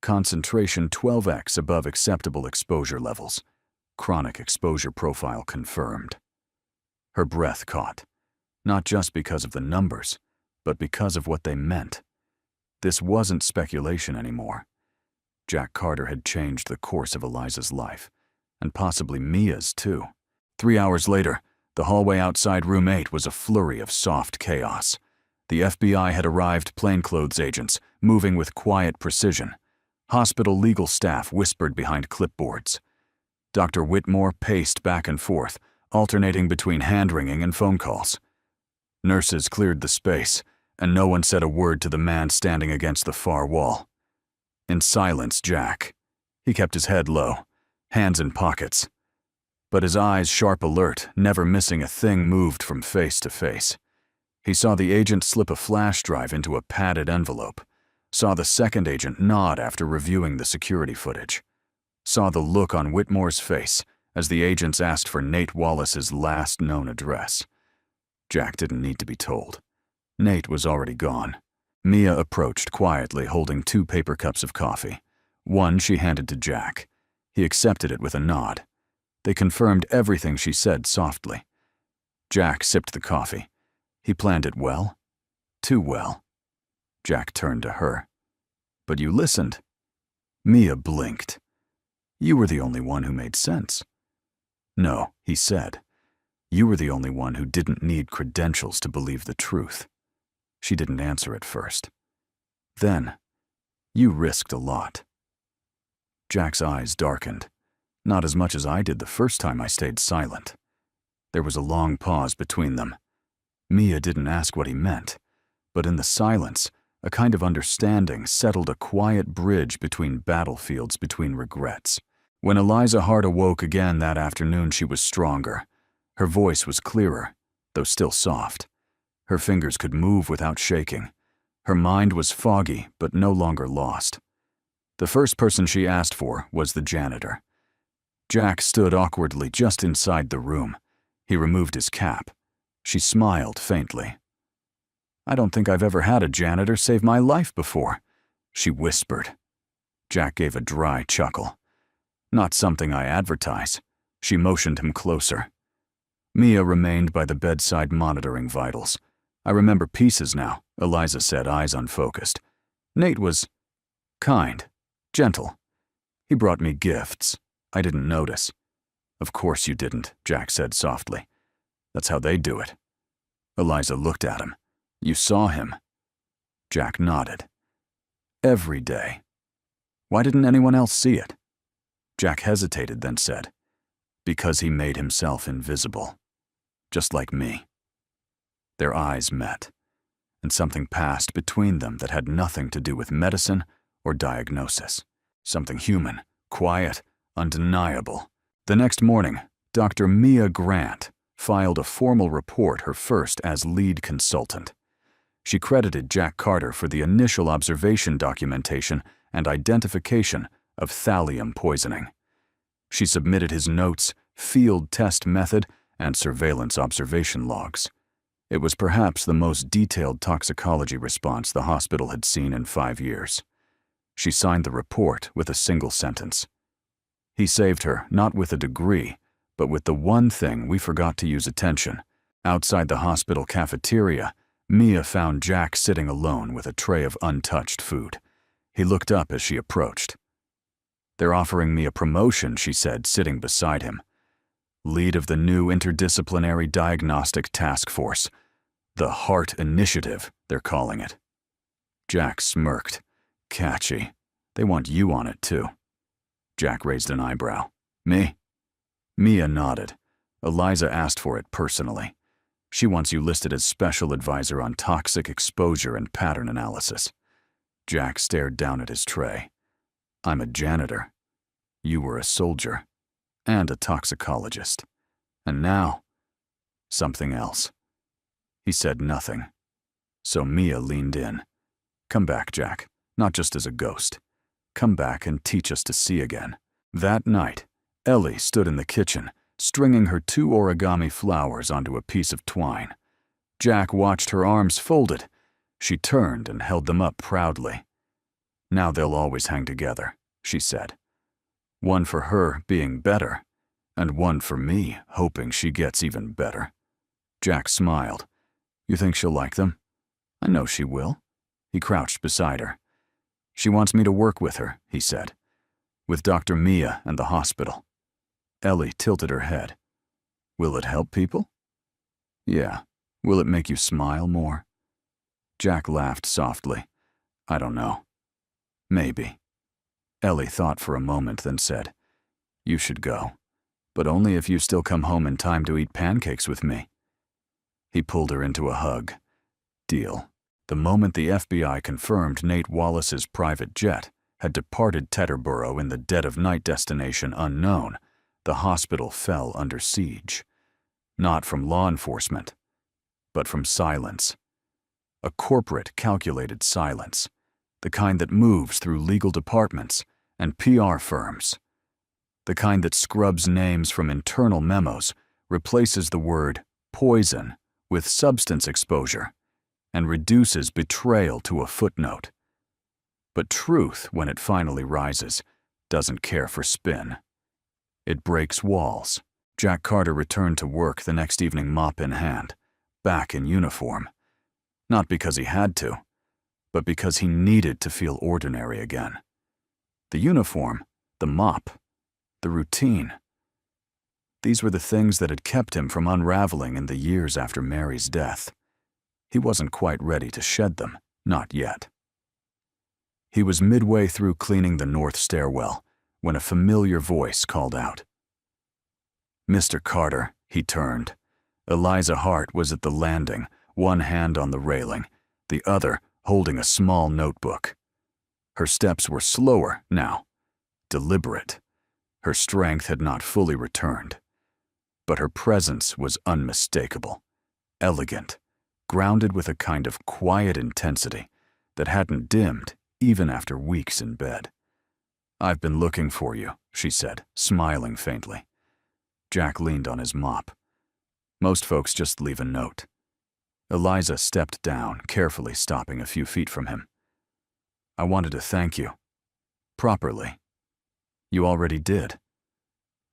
S1: Concentration 12x above acceptable exposure levels. Chronic exposure profile confirmed. Her breath caught, not just because of the numbers, but because of what they meant. This wasn't speculation anymore. Jack Carter had changed the course of Eliza's life, and possibly Mia's too. 3 hours later, the hallway outside room 8 was a flurry of soft chaos. The FBI had arrived plainclothes agents, moving with quiet precision. Hospital legal staff whispered behind clipboards. Dr. Whitmore paced back and forth, alternating between hand-wringing and phone calls. Nurses cleared the space, and no one said a word to the man standing against the far wall. In silence, Jack. He kept his head low, hands in pockets. But his eyes, sharp alert, never missing a thing, moved from face to face. He saw the agent slip a flash drive into a padded envelope, saw the second agent nod after reviewing the security footage, saw the look on Whitmore's face as the agents asked for Nate Wallace's last known address. Jack didn't need to be told. Nate was already gone. Mia approached quietly, holding 2 paper cups of coffee. One she handed to Jack. He accepted it with a nod. They confirmed everything she said softly. Jack sipped the coffee. He planned it well. Too well. Jack turned to her. But you listened. Mia blinked. You were the only one who made sense. No, he said. You were the only one who didn't need credentials to believe the truth. She didn't answer at first. Then, you risked a lot. Jack's eyes darkened. Not as much as I did the first time I stayed silent. There was a long pause between them. Mia didn't ask what he meant, but in the silence, a kind of understanding settled, a quiet bridge between battlefields, between regrets. When Eliza Hart awoke again that afternoon, she was stronger. Her voice was clearer, though still soft. Her fingers could move without shaking. Her mind was foggy, but no longer lost. The first person she asked for was the janitor. Jack stood awkwardly just inside the room. He removed his cap. She smiled faintly. I don't think I've ever had a janitor save my life before, she whispered. Jack gave a dry chuckle. Not something I advertise. She motioned him closer. Mia remained by the bedside monitoring vitals. I remember pieces now, Eliza said, eyes unfocused. Nate was kind, gentle. He brought me gifts. I didn't notice. Of course you didn't, Jack said softly. That's how they do it. Eliza looked at him. You saw him. Jack nodded. Every day. Why didn't anyone else see it? Jack hesitated, then said, because he made himself invisible. Just like me. Their eyes met, and something passed between them that had nothing to do with medicine or diagnosis. Something human, quiet, undeniable. The next morning, Dr. Mia Grant filed a formal report, her first as lead consultant. She credited Jack Carter for the initial observation documentation and identification of thallium poisoning. She submitted his notes, field test method, and surveillance observation logs. It was perhaps the most detailed toxicology response the hospital had seen in 5 years. She signed the report with a single sentence. He saved her, not with a degree, but with the one thing we forgot to use attention. Outside the hospital cafeteria, Mia found Jack sitting alone with a tray of untouched food. He looked up as she approached. "They're offering me a promotion," she said, sitting beside him. "Lead of the new interdisciplinary diagnostic task force. The Heart Initiative, they're calling it." Jack smirked. "Catchy. They want you on it, too." Jack raised an eyebrow. "Me?" Mia nodded. "Eliza asked for it personally. She wants you listed as special advisor on toxic exposure and pattern analysis." Jack stared down at his tray. "I'm a janitor. You were a soldier. And a toxicologist. And now, something else." He said nothing. So Mia leaned in. "Come back, Jack. Not just as a ghost. Come back and teach us to see again." That night, Ellie stood in the kitchen, stringing her 2 origami flowers onto a piece of twine. Jack watched her arms folded. She turned and held them up proudly. "Now they'll always hang together," she said. "One for her being better, and one for me hoping she gets even better." Jack smiled. "You think she'll like them?" "I know she will." He crouched beside her. "She wants me to work with her," he said. "With Dr. Mia and the hospital." Ellie tilted her head. "Will it help people?" "Yeah. Will it make you smile more?" Jack laughed softly. "I don't know. Maybe." Ellie thought for a moment, then said, "You should go. But only if you still come home in time to eat pancakes with me." He pulled her into a hug. "Deal." The moment the FBI confirmed Nate Wallace's private jet had departed Teterboro in the dead-of-night destination unknown, the hospital fell under siege. Not from law enforcement, but from silence. A corporate, calculated silence, the kind that moves through legal departments and PR firms. The kind that scrubs names from internal memos, replaces the word poison with substance exposure, and reduces betrayal to a footnote. But truth, when it finally rises, doesn't care for spin. It breaks walls. Jack Carter returned to work the next evening, mop in hand, back in uniform. Not because he had to, but because he needed to feel ordinary again. The uniform, the mop, the routine. These were the things that had kept him from unraveling in the years after Mary's death. He wasn't quite ready to shed them, not yet. He was midway through cleaning the north stairwell when a familiar voice called out. "Mr. Carter," he turned. Eliza Hart was at the landing, one hand on the railing, the other holding a small notebook. Her steps were slower now, deliberate. Her strength had not fully returned. But her presence was unmistakable, elegant, grounded with a kind of quiet intensity that hadn't dimmed even after weeks in bed. "I've been looking for you," she said, smiling faintly. Jack leaned on his mop. "Most folks just leave a note." Eliza stepped down, carefully stopping a few feet from him. "I wanted to thank you. Properly." "You already did."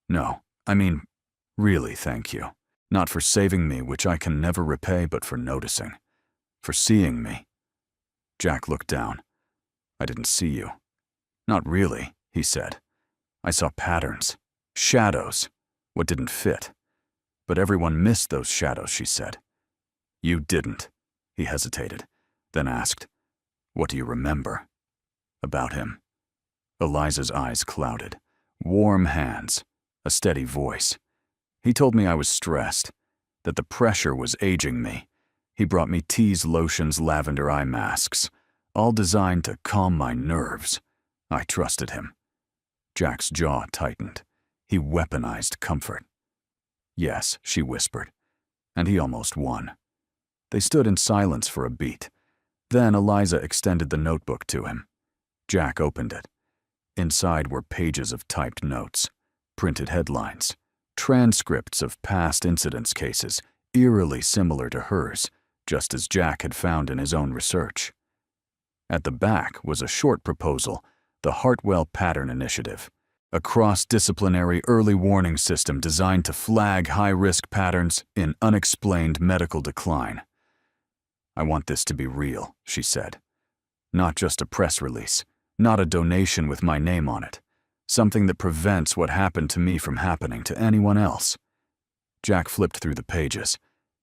S1: "No, I mean, really thank you. Not for saving me, which I can never repay, but for noticing. For seeing me." Jack looked down. "I didn't see you." "Not really," he said. "I saw patterns, shadows, what didn't fit. But everyone missed those shadows," she said. "You didn't." He hesitated, then asked, "What do you remember about him?" Eliza's eyes clouded. Warm hands, a steady voice. "He told me I was stressed, that the pressure was aging me. He brought me teas, lotions, lavender eye masks, all designed to calm my nerves. I trusted him." Jack's jaw tightened. He weaponized comfort. "Yes," she whispered, and he almost won. They stood in silence for a beat. Then Eliza extended the notebook to him. Jack opened it. Inside were pages of typed notes, printed headlines, transcripts of past incidents cases eerily similar to hers, just as Jack had found in his own research. At the back was a short proposal, the Hartwell Pattern Initiative, a cross-disciplinary early warning system designed to flag high-risk patterns in unexplained medical decline. "I want this to be real," she said. "Not just a press release, not a donation with my name on it. Something that prevents what happened to me from happening to anyone else." Jack flipped through the pages.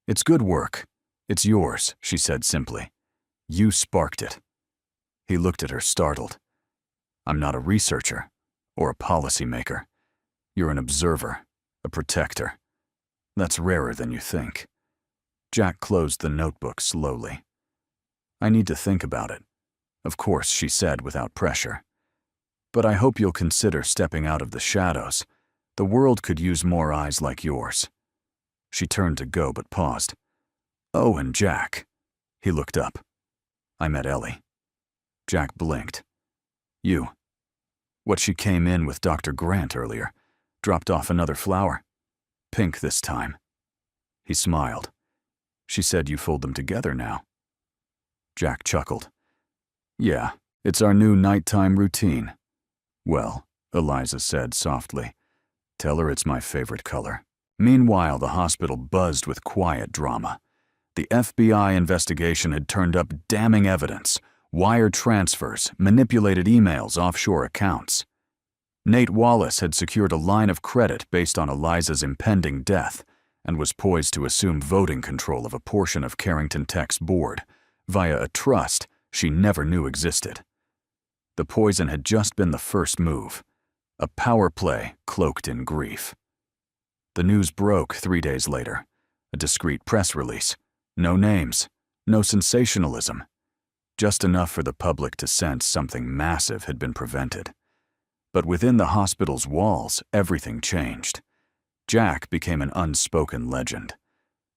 S1: "It's good work. It's yours," she said simply. "You sparked it." He looked at her, startled. "I'm not a researcher or a policymaker. You're an observer, a protector. That's rarer than you think." Jack closed the notebook slowly. "I need to think about it. Of course," she said without pressure. "But I hope you'll consider stepping out of the shadows. The world could use more eyes like yours." She turned to go but paused. "Oh, and Jack." He looked up. "I met Ellie." Jack blinked. "You. What, she came in with Dr. Grant earlier, dropped off another flower. Pink this time." He smiled. "She said you fold them together now." Jack chuckled. "Yeah, it's our new nighttime routine." "Well," Eliza said softly, "tell her it's my favorite color." Meanwhile, the hospital buzzed with quiet drama. The FBI investigation had turned up damning evidence: wire transfers, manipulated emails, offshore accounts. Nate Wallace had secured a line of credit based on Eliza's impending death and was poised to assume voting control of a portion of Carrington Tech's board via a trust she never knew existed. The poison had just been the first move, a power play cloaked in grief. The news broke 3 days later, a discreet press release. No names, no sensationalism, just enough for the public to sense something massive had been prevented. But within the hospital's walls, everything changed. Jack became an unspoken legend.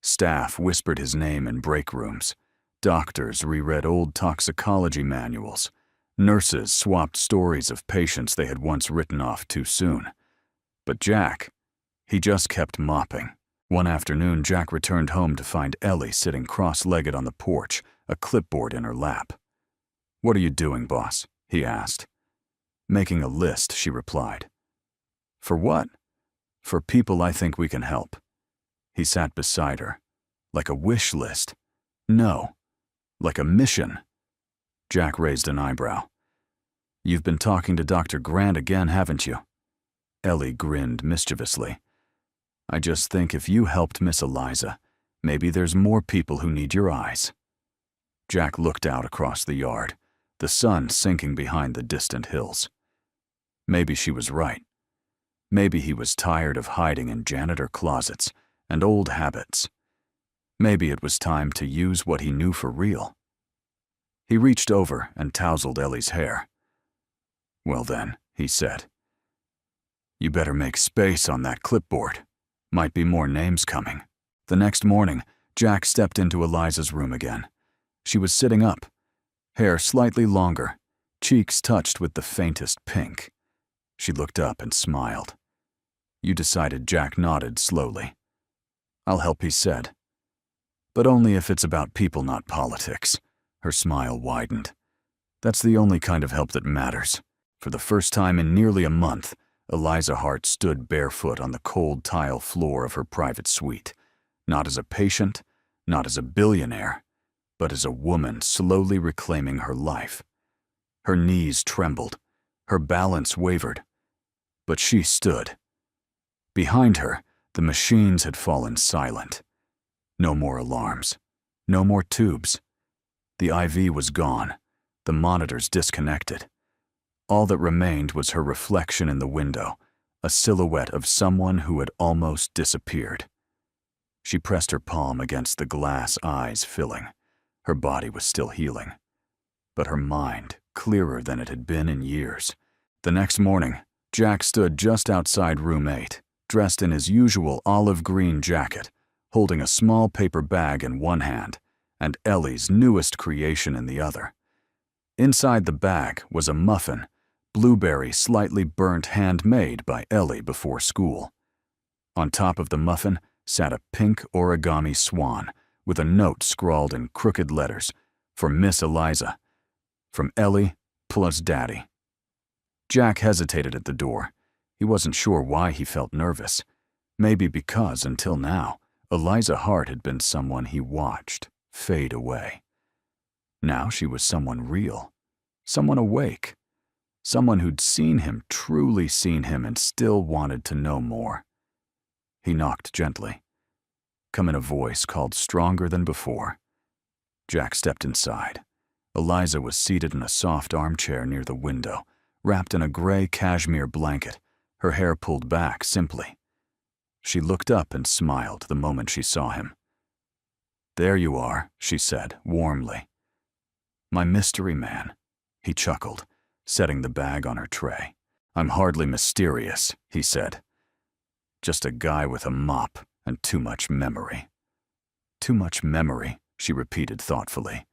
S1: Staff whispered his name in break rooms. Doctors reread old toxicology manuals. Nurses swapped stories of patients they had once written off too soon. But Jack, he just kept mopping. One afternoon, Jack returned home to find Ellie sitting cross-legged on the porch, a clipboard in her lap. "What are you doing, boss?" he asked. "Making a list," she replied. "For what?" "For people I think we can help." He sat beside her. "Like a wish list?" "No, like a mission." Jack raised an eyebrow. "You've been talking to Dr. Grant again, haven't you?" Ellie grinned mischievously. "I just think if you helped Miss Eliza, maybe there's more people who need your eyes." Jack looked out across the yard, the sun sinking behind the distant hills. Maybe she was right. Maybe he was tired of hiding in janitor closets and old habits. Maybe it was time to use what he knew for real. He reached over and tousled Ellie's hair. "Well then," he said, "you better make space on that clipboard. Might be more names coming." The next morning, Jack stepped into Eliza's room again. She was sitting up, hair slightly longer, cheeks touched with the faintest pink. She looked up and smiled. "You decided?" Jack nodded slowly. "I'll help," he said. "But only if it's about people, not politics." Her smile widened. "That's the only kind of help that matters." For the first time in nearly a month, Eliza Hart stood barefoot on the cold tile floor of her private suite, not as a patient, not as a billionaire, but as a woman slowly reclaiming her life. Her knees trembled, her balance wavered, but she stood. Behind her, the machines had fallen silent. No more alarms, no more tubes. The IV was gone, the monitors disconnected. All that remained was her reflection in the window, a silhouette of someone who had almost disappeared. She pressed her palm against the glass, eyes filling. Her body was still healing, but her mind clearer than it had been in years. The next morning, Jack stood just outside room 8, dressed in his usual olive green jacket, holding a small paper bag in one hand and Ellie's newest creation in the other. Inside the bag was a muffin, blueberry slightly burnt handmade by Ellie before school. On top of the muffin sat a pink origami swan with a note scrawled in crooked letters for Miss Eliza, from Ellie plus Daddy. Jack hesitated at the door. He wasn't sure why he felt nervous. Maybe because, until now, Eliza Hart had been someone he watched fade away. Now she was someone real, someone awake, someone who'd seen him, truly seen him, and still wanted to know more. He knocked gently. Come in, a voice called stronger than before. Jack stepped inside. Eliza was seated in a soft armchair near the window, wrapped in a gray cashmere blanket, her hair pulled back simply. She looked up and smiled the moment she saw him. "There you are," she said warmly. "My mystery man," he chuckled, setting the bag on her tray. "I'm hardly mysterious," he said. "Just a guy with a mop and too much memory." "Too much memory," she repeated thoughtfully.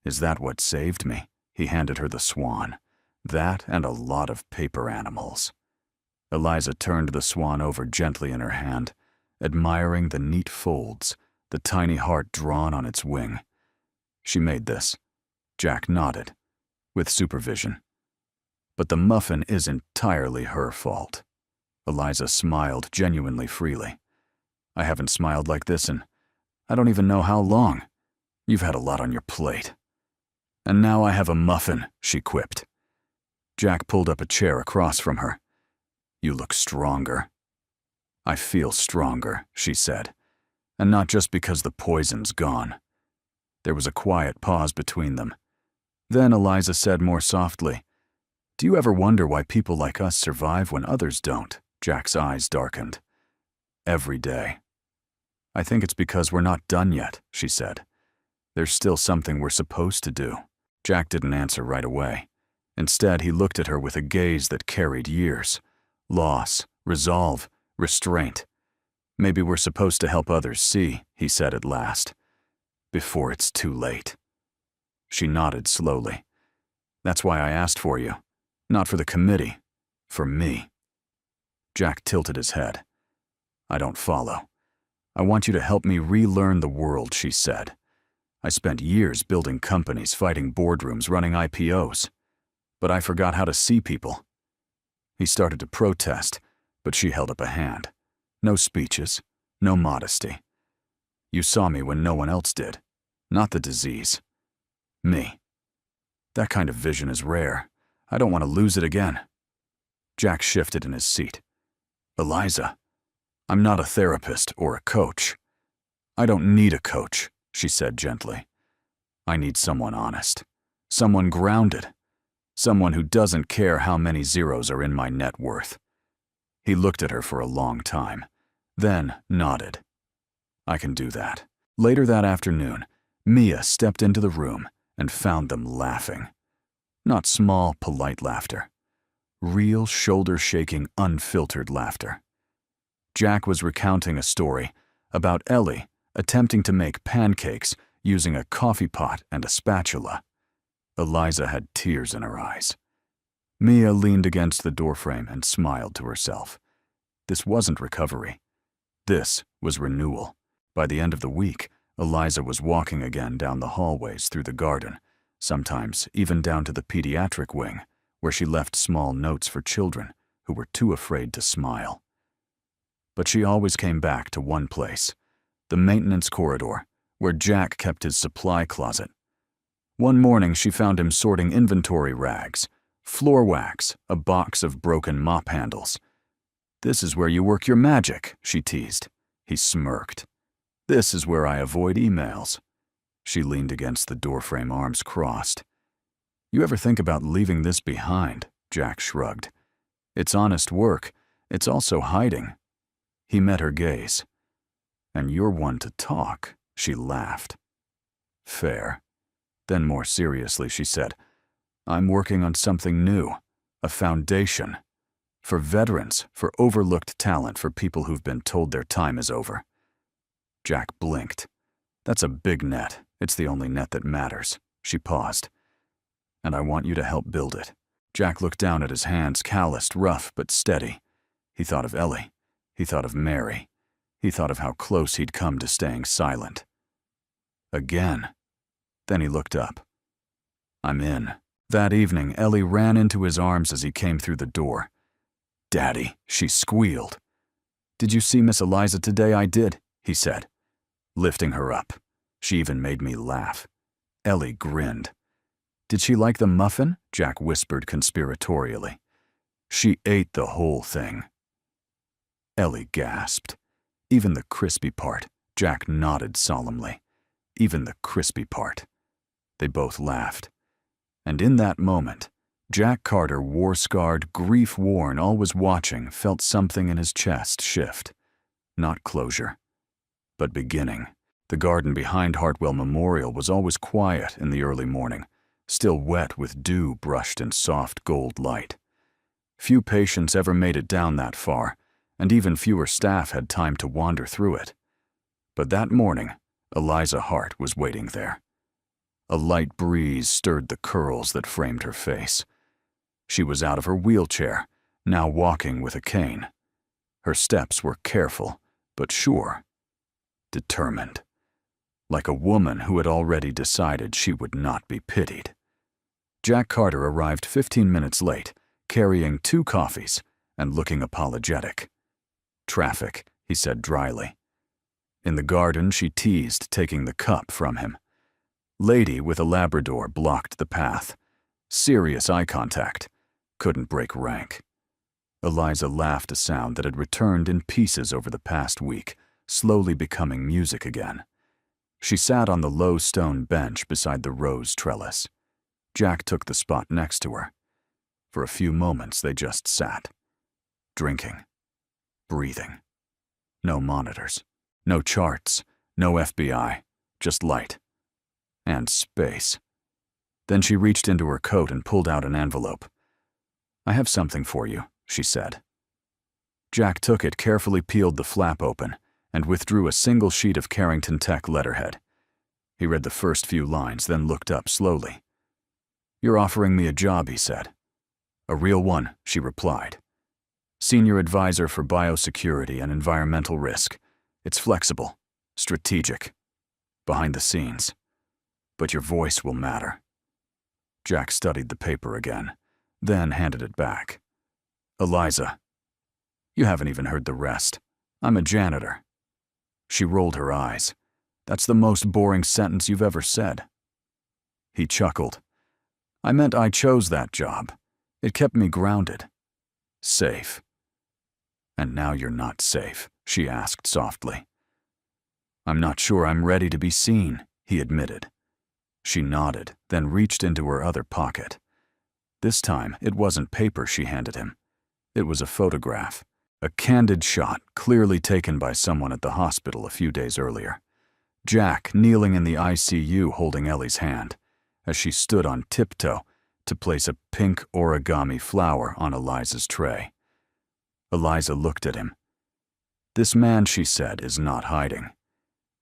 S1: "Is that what saved me?" He handed her the swan. "That and a lot of paper animals." Eliza turned the swan over gently in her hand, admiring the neat folds, the tiny heart drawn on its wing. "She made this." Jack nodded, with supervision. "But the muffin is entirely her fault." Eliza smiled genuinely freely. "I haven't smiled like this in I don't even know how long. You've had a lot on your plate." "And now I have a muffin," she quipped. Jack pulled up a chair across from her. "You look stronger." "I feel stronger," she said, "and not just because the poison's gone." There was a quiet pause between them. Then Eliza said more softly, "Do you ever wonder why people like us survive when others don't?" Jack's eyes darkened. "Every day." "I think it's because we're not done yet," she said. "There's still something we're supposed to do." Jack didn't answer right away. Instead, he looked at her with a gaze that carried years. Loss, resolve, restraint. "Maybe we're supposed to help others see," he said at last. "Before it's too late." She nodded slowly. "That's why I asked for you. Not for the committee. For me." Jack tilted his head. "I don't follow." "I want you to help me relearn the world," she said. "I spent years building companies, fighting boardrooms, running IPOs. But I forgot how to see people." He started to protest, but she held up a hand. "No speeches, no modesty. You saw me when no one else did. Not the disease. Me. That kind of vision is rare. I don't want to lose it again." Jack shifted in his seat. "Eliza, I'm not a therapist or a coach." "I don't need a coach," she said gently. "I need someone honest, someone grounded, someone who doesn't care how many zeros are in my net worth." He looked at her for a long time, then nodded. "I can do that." Later that afternoon, Mia stepped into the room and found them laughing. Not small, polite laughter. Real, shoulder-shaking, unfiltered laughter. Jack was recounting a story about Ellie attempting to make pancakes using a coffee pot and a spatula. Eliza had tears in her eyes. Mia leaned against the doorframe and smiled to herself. This wasn't recovery. This was renewal. By the end of the week, Eliza was walking again down the hallways through the garden, sometimes even down to the pediatric wing, where she left small notes for children who were too afraid to smile. But she always came back to one place, the maintenance corridor, where Jack kept his supply closet. One morning she found him sorting inventory rags, floor wax, a box of broken mop handles. "This is where you work your magic," she teased. He smirked. "This is where I avoid emails." She leaned against the doorframe, arms crossed. "You ever think about leaving this behind?" Jack shrugged. "It's honest work. It's also hiding." He met her gaze. "And you're one to talk," she laughed. "Fair." Then more seriously she said, "I'm working on something new, a foundation. For veterans, for overlooked talent, for people who've been told their time is over." Jack blinked. "That's a big net. It's the only net that matters." She paused. "And I want you to help build it. Jack looked down at his hands, calloused, rough, but steady. He thought of Ellie. He thought of Mary. He thought of how close he'd come to staying silent. Again. Then he looked up. I'm in. That evening, Ellie ran into his arms as he came through the door. Daddy, she squealed. Did you see Miss Eliza today? I did, he said, lifting her up. She even made me laugh. Ellie grinned. Did she like the muffin? Jack whispered conspiratorially. She ate the whole thing. Ellie gasped. Even the crispy part. Jack nodded solemnly. Even the crispy part. They both laughed. And in that moment, Jack Carter, war-scarred, grief-worn, always watching, felt something in his chest shift. Not closure, but beginning. The garden behind Hartwell Memorial was always quiet in the early morning, still wet with dew brushed in soft gold light. Few patients ever made it down that far, and even fewer staff had time to wander through it. But that morning, Eliza Hart was waiting there. A light breeze stirred the curls that framed her face. She was out of her wheelchair, now walking with a cane. Her steps were careful, but sure. Determined. Like a woman who had already decided she would not be pitied. Jack Carter arrived 15 minutes late, carrying 2 coffees and looking apologetic. Traffic, he said dryly. In the garden, she teased, taking the cup from him. Lady with a Labrador blocked the path. Serious eye contact. Couldn't break rank. Eliza laughed, a sound that had returned in pieces over the past week, slowly becoming music again. She sat on the low stone bench beside the rose trellis. Jack took the spot next to her. For a few moments they just sat. Drinking. Breathing. No monitors. No charts. No FBI. Just light. And space. Then she reached into her coat and pulled out an envelope. I have something for you, she said. Jack took it, carefully peeled the flap open, and withdrew a single sheet of Carrington Tech letterhead. He read the first few lines, then looked up slowly. You're offering me a job, he said. A real one, she replied. Senior advisor for biosecurity and environmental risk. It's flexible, strategic, behind the scenes. But your voice will matter. Jack studied the paper again, then handed it back. Eliza, you haven't even heard the rest. I'm a janitor. She rolled her eyes. That's the most boring sentence you've ever said. He chuckled. I meant I chose that job. It kept me grounded. Safe. And now you're not safe, she asked softly. I'm not sure I'm ready to be seen, he admitted. She nodded, then reached into her other pocket. This time, it wasn't paper she handed him. It was a photograph, a candid shot clearly taken by someone at the hospital a few days earlier. Jack kneeling in the ICU holding Ellie's hand, as she stood on tiptoe to place a pink origami flower on Eliza's tray. Eliza looked at him. This man, she said, is not hiding.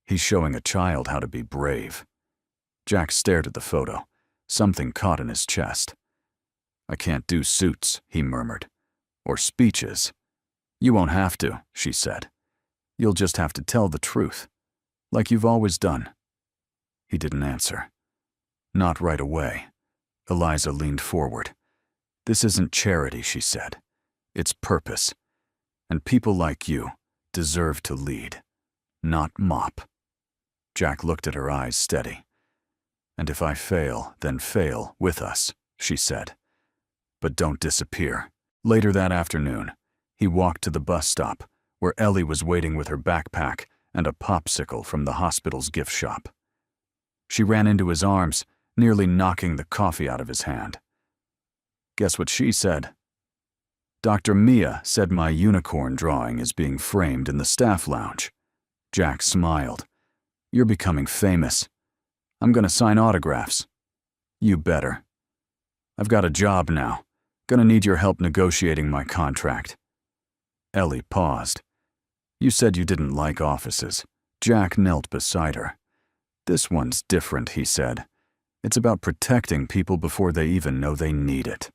S1: He's showing a child how to be brave. Jack stared at the photo. Something caught in his chest. I can't do suits, he murmured. Or speeches. You won't have to, she said. You'll just have to tell the truth. Like you've always done. He didn't answer. Not right away. Eliza leaned forward. This isn't charity, she said. It's purpose. And people like you deserve to lead, not mop. Jack looked at her eyes steady. And if I fail, then fail with us, she said. But don't disappear. Later that afternoon, he walked to the bus stop, where Ellie was waiting with her backpack and a popsicle from the hospital's gift shop. She ran into his arms, nearly knocking the coffee out of his hand. Guess what she said? Dr. Mia said my unicorn drawing is being framed in the staff lounge. Jack smiled. You're becoming famous. I'm gonna sign autographs. You better. I've got a job now. Gonna need your help negotiating my contract. Ellie paused. You said you didn't like offices. Jack knelt beside her. This one's different, he said. It's about protecting people before they even know they need it.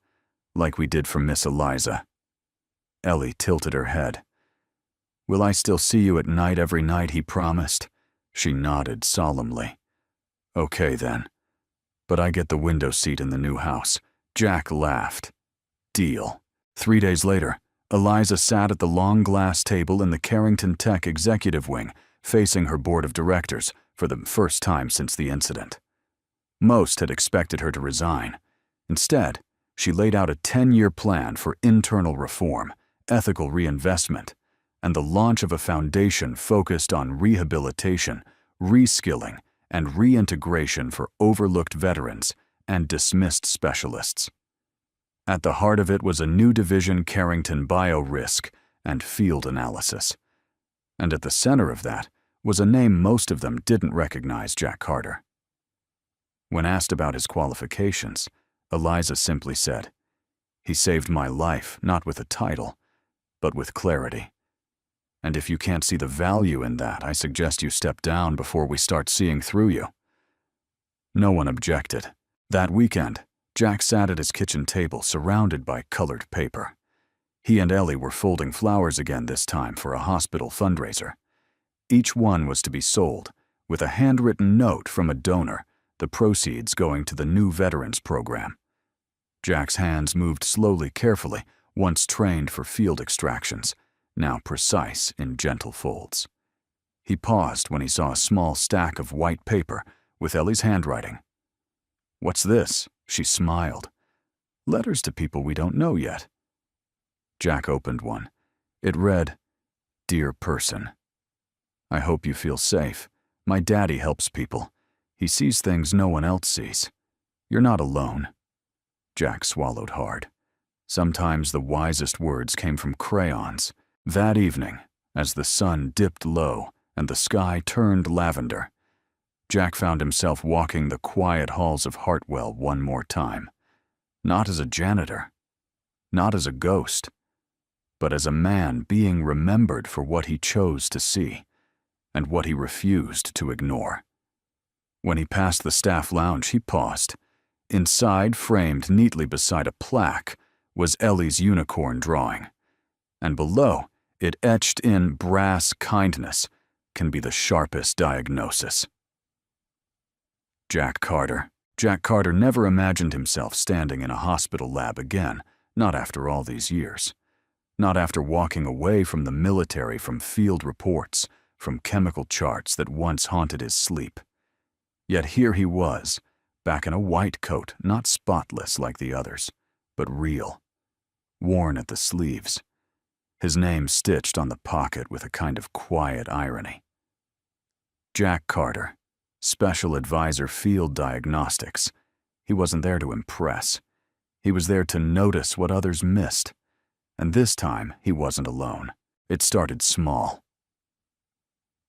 S1: Like we did for Miss Eliza. Ellie tilted her head. Will I still see you at night every night, he promised. She nodded solemnly. Okay then. But I get the window seat in the new house. Jack laughed. Deal. 3 days later, Eliza sat at the long glass table in the Carrington Tech executive wing, facing her board of directors for the first time since the incident. Most had expected her to resign. Instead, she laid out a 10-year plan for internal reform, ethical reinvestment, and the launch of a foundation focused on rehabilitation, reskilling, and reintegration for overlooked veterans and dismissed specialists. At the heart of it was a new division, Carrington Biorisk and Field Analysis. And at the center of that was a name most of them didn't recognize: Jack Carter. When asked about his qualifications, Eliza simply said, "He saved my life, not with a title, but with clarity. And if you can't see the value in that, I suggest you step down before we start seeing through you." No one objected. That weekend, Jack sat at his kitchen table surrounded by colored paper. He and Ellie were folding flowers again, this time for a hospital fundraiser. Each one was to be sold, with a handwritten note from a donor, the proceeds going to the new veterans program. Jack's hands moved slowly, carefully, once trained for field extractions, now precise in gentle folds. He paused when he saw a small stack of white paper with Ellie's handwriting. "What's this?" She smiled. "Letters to people we don't know yet." Jack opened one. It read, "Dear person, I hope you feel safe. My daddy helps people. He sees things no one else sees. You're not alone." Jack swallowed hard. Sometimes the wisest words came from crayons. That evening, as the sun dipped low and the sky turned lavender, Jack found himself walking the quiet halls of Hartwell one more time. Not as a janitor, not as a ghost, but as a man being remembered for what he chose to see and what he refused to ignore. When he passed the staff lounge, he paused. Inside, framed neatly beside a plaque, was Ellie's unicorn drawing, and below, it etched in brass: "Kindness can be the sharpest diagnosis." Jack Carter. Jack Carter never imagined himself standing in a hospital lab again, not after all these years. Not after walking away from the military, from field reports, from chemical charts that once haunted his sleep. Yet here he was, back in a white coat, not spotless like the others, but real, worn at the sleeves, his name stitched on the pocket with a kind of quiet irony. Jack Carter, Special Advisor, Field Diagnostics. He wasn't there to impress. He was there to notice what others missed. And this time, he wasn't alone. It started small.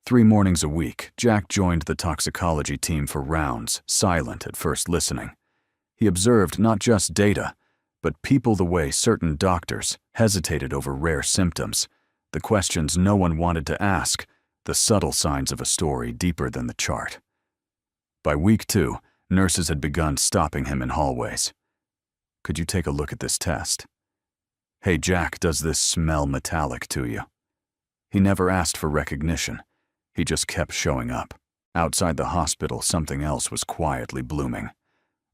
S1: 3 mornings a week, Jack joined the toxicology team for rounds, silent at first listening. He observed not just data, but people, the way certain doctors hesitated over rare symptoms, the questions no one wanted to ask, the subtle signs of a story deeper than the chart. By week 2, nurses had begun stopping him in hallways. "Could you take a look at this test? Hey Jack, does this smell metallic to you?" He never asked for recognition. He just kept showing up. Outside the hospital, something else was quietly blooming.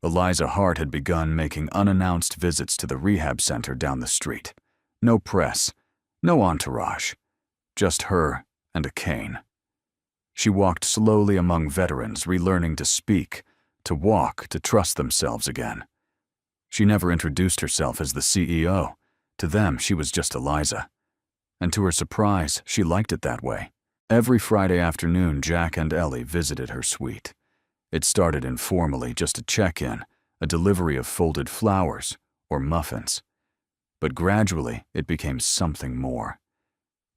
S1: Eliza Hart had begun making unannounced visits to the rehab center down the street. No press, no entourage, just her and a cane. She walked slowly among veterans, relearning to speak, to walk, to trust themselves again. She never introduced herself as the CEO. To them, she was just Eliza. And to her surprise, she liked it that way. Every Friday afternoon, Jack and Ellie visited her suite. It started informally, just a check-in, a delivery of folded flowers or muffins. But gradually, it became something more.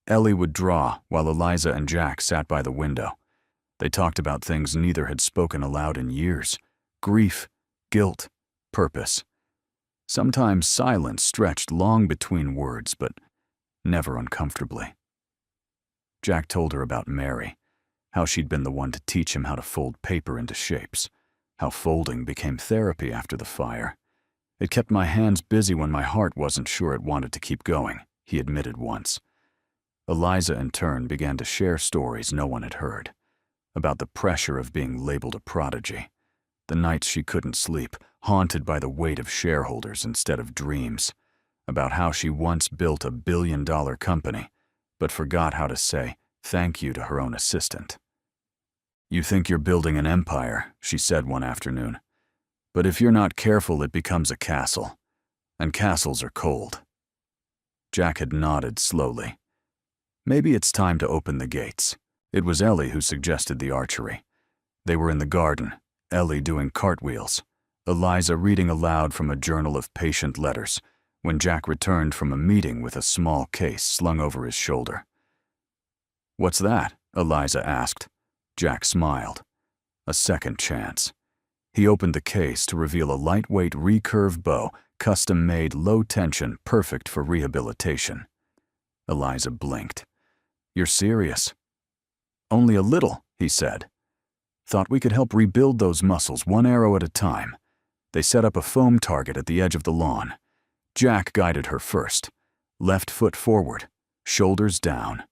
S1: Ellie would draw while Eliza and Jack sat by the window. They talked about things neither had spoken aloud in years: grief, guilt, purpose. Sometimes silence stretched long between words, but never uncomfortably. Jack told her about Mary, how she'd been the one to teach him how to fold paper into shapes, how folding became therapy after the fire. It kept my hands busy when my heart wasn't sure it wanted to keep going, he admitted once. Eliza, in turn, began to share stories no one had heard, about the pressure of being labeled a prodigy, the nights she couldn't sleep, haunted by the weight of shareholders instead of dreams, about how she once built a billion-dollar company, but forgot how to say thank you to her own assistant. "You think you're building an empire," she said one afternoon, "but if you're not careful, it becomes a castle, and castles are cold." Jack had nodded slowly. Maybe it's time to open the gates. It was Ellie who suggested the archery. They were in the garden, Ellie doing cartwheels, Eliza reading aloud from a journal of patient letters, when Jack returned from a meeting with a small case slung over his shoulder. "What's that?" Eliza asked. Jack smiled. A second chance. He opened the case to reveal a lightweight recurve bow, custom-made, low-tension, perfect for rehabilitation. Eliza blinked. "You're serious?" "Only a little," he said. "Thought we could help rebuild those muscles one arrow at a time." They set up a foam target at the edge of the lawn. Jack guided her first. Left foot forward, shoulders down.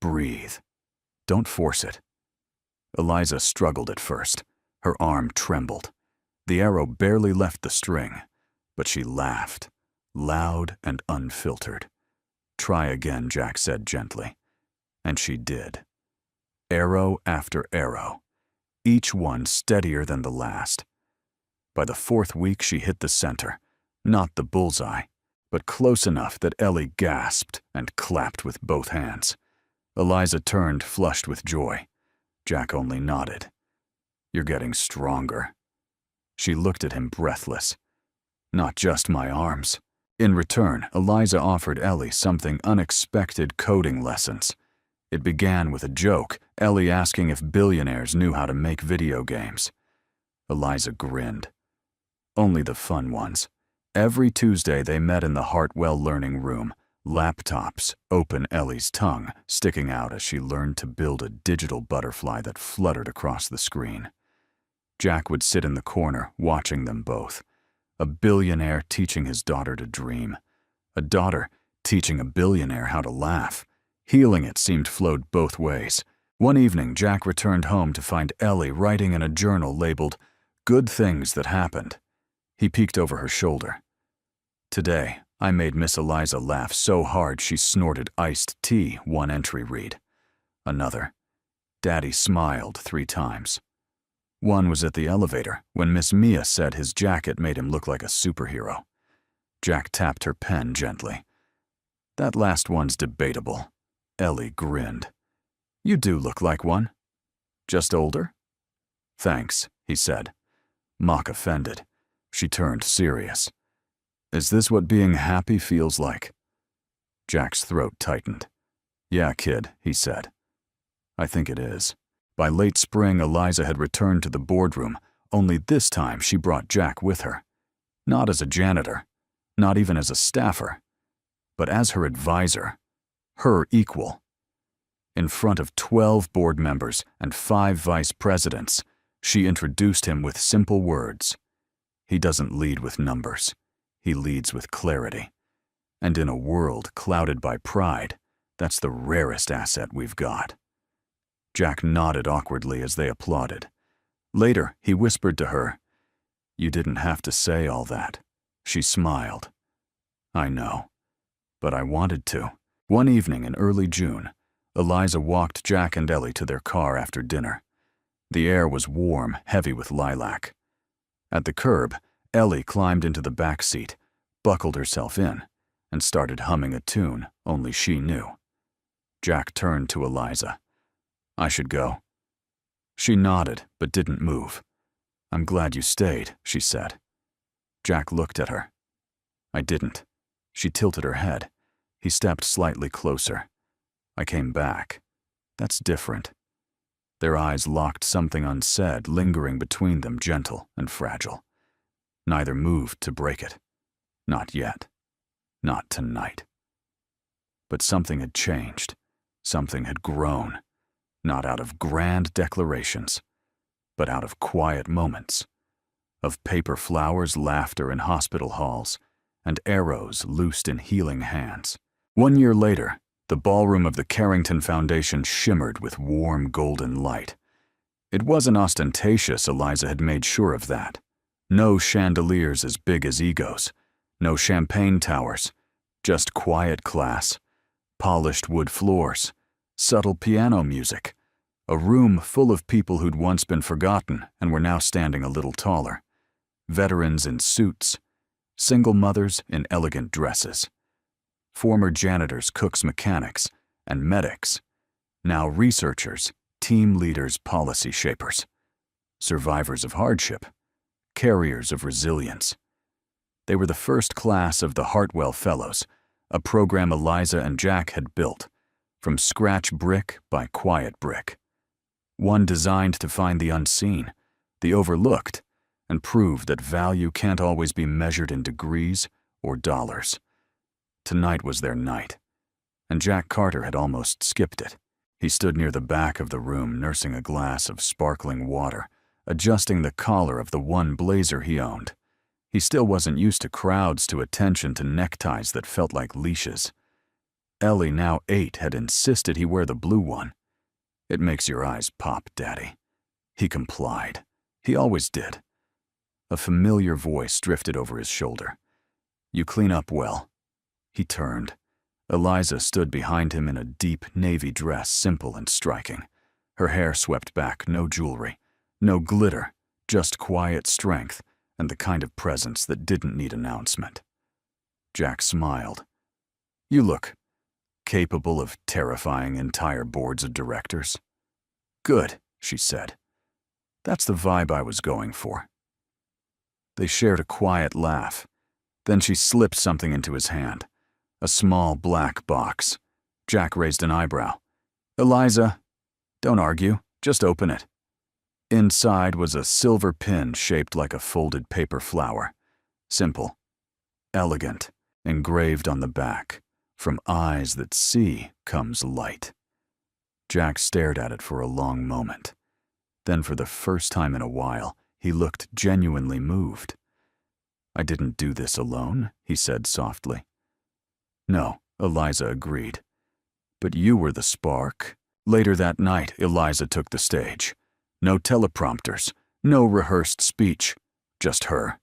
S1: Breathe. Don't force it. Eliza struggled at first. Her arm trembled. The arrow barely left the string, but she laughed, loud and unfiltered. "Try again," Jack said gently. And she did. Arrow after arrow, each one steadier than the last. By the fourth week, she hit the center, not the bullseye, but close enough that Ellie gasped and clapped with both hands. Eliza turned, flushed with joy. Jack only nodded. "You're getting stronger." She looked at him breathless. "Not just my arms." In return, Eliza offered Ellie something unexpected: coding lessons. It began with a joke, Ellie asking if billionaires knew how to make video games. Eliza grinned. Only the fun ones. Every Tuesday they met in the Hartwell learning room, laptops, open Ellie's tongue, sticking out as she learned to build a digital butterfly that fluttered across the screen. Jack would sit in the corner, watching them both. A billionaire teaching his daughter to dream. A daughter teaching a billionaire how to laugh. Healing, it seemed, flowed both ways. One evening, Jack returned home to find Ellie writing in a journal labeled, "Good Things That Happened." He peeked over her shoulder. "Today, I made Miss Eliza laugh so hard she snorted iced tea," one entry read. Another, "Daddy smiled 3 times. One was at the elevator when Miss Mia said his jacket made him look like a superhero. Jack tapped her pen gently. "That last one's debatable." Ellie grinned. "You do look like one. Just older?" "Thanks," he said. Mock offended. She turned serious. "Is this what being happy feels like?" Jack's throat tightened. "Yeah, kid," he said. "I think it is." By late spring, Eliza had returned to the boardroom, only this time she brought Jack with her. Not as a janitor, not even as a staffer, but as her advisor, her equal. In front of 12 board members and 5 vice presidents, she introduced him with simple words. He doesn't lead with numbers. He leads with clarity. And in a world clouded by pride, that's the rarest asset we've got. Jack nodded awkwardly as they applauded. Later, he whispered to her, "You didn't have to say all that." She smiled. "I know, but I wanted to." One evening in early June, Eliza walked Jack and Ellie to their car after dinner. The air was warm, heavy with lilac. At the curb, Ellie climbed into the back seat, buckled herself in, and started humming a tune only she knew. Jack turned to Eliza. "I should go." She nodded, but didn't move. "I'm glad you stayed," she said. Jack looked at her. "I didn't." She tilted her head. He stepped slightly closer. "I came back. That's different." Their eyes locked, something unsaid lingering between them, gentle and fragile. Neither moved to break it. Not yet. Not tonight. But something had changed. Something had grown. Not out of grand declarations, but out of quiet moments. of paper flowers, laughter in hospital halls, and arrows loosed in healing hands. 1 year later, the ballroom of the Carrington Foundation shimmered with warm golden light. It wasn't ostentatious, Eliza had made sure of that. No chandeliers as big as egos, no champagne towers, just quiet class, polished wood floors, subtle piano music, a room full of people who'd once been forgotten and were now standing a little taller, veterans in suits, single mothers in elegant dresses, former janitors, cooks, mechanics, and medics, now researchers, team leaders, policy shapers, survivors of hardship, carriers of resilience. They were the first class of the Hartwell Fellows, a program Eliza and Jack had built, from scratch, brick by quiet brick. One designed to find the unseen, the overlooked, and prove that value can't always be measured in degrees or dollars. Tonight was their night, and Jack Carter had almost skipped it. He stood near the back of the room, nursing a glass of sparkling water, adjusting the collar of the one blazer he owned. He still wasn't used to crowds, to attention, to neckties that felt like leashes. Ellie, now 8, had insisted he wear the blue one. "It makes your eyes pop, Daddy." He complied. He always did. A familiar voice drifted over his shoulder. "You clean up well." He turned. Eliza stood behind him in a deep navy dress, simple and striking. Her hair swept back, no jewelry, no glitter, just quiet strength and the kind of presence that didn't need announcement. Jack smiled. "You look capable of terrifying entire boards of directors." "Good," she said. "That's the vibe I was going for." They shared a quiet laugh. Then she slipped something into his hand. A small black box. Jack raised an eyebrow. "Eliza, don't argue, just open it." Inside was a silver pin shaped like a folded paper flower. Simple, elegant, engraved on the back. "From eyes that see comes light." Jack stared at it for a long moment. Then, for the first time in a while, he looked genuinely moved. "I didn't do this alone," he said softly. "No," Eliza agreed. "But you were the spark." Later that night, Eliza took the stage. No teleprompters, no rehearsed speech, just her.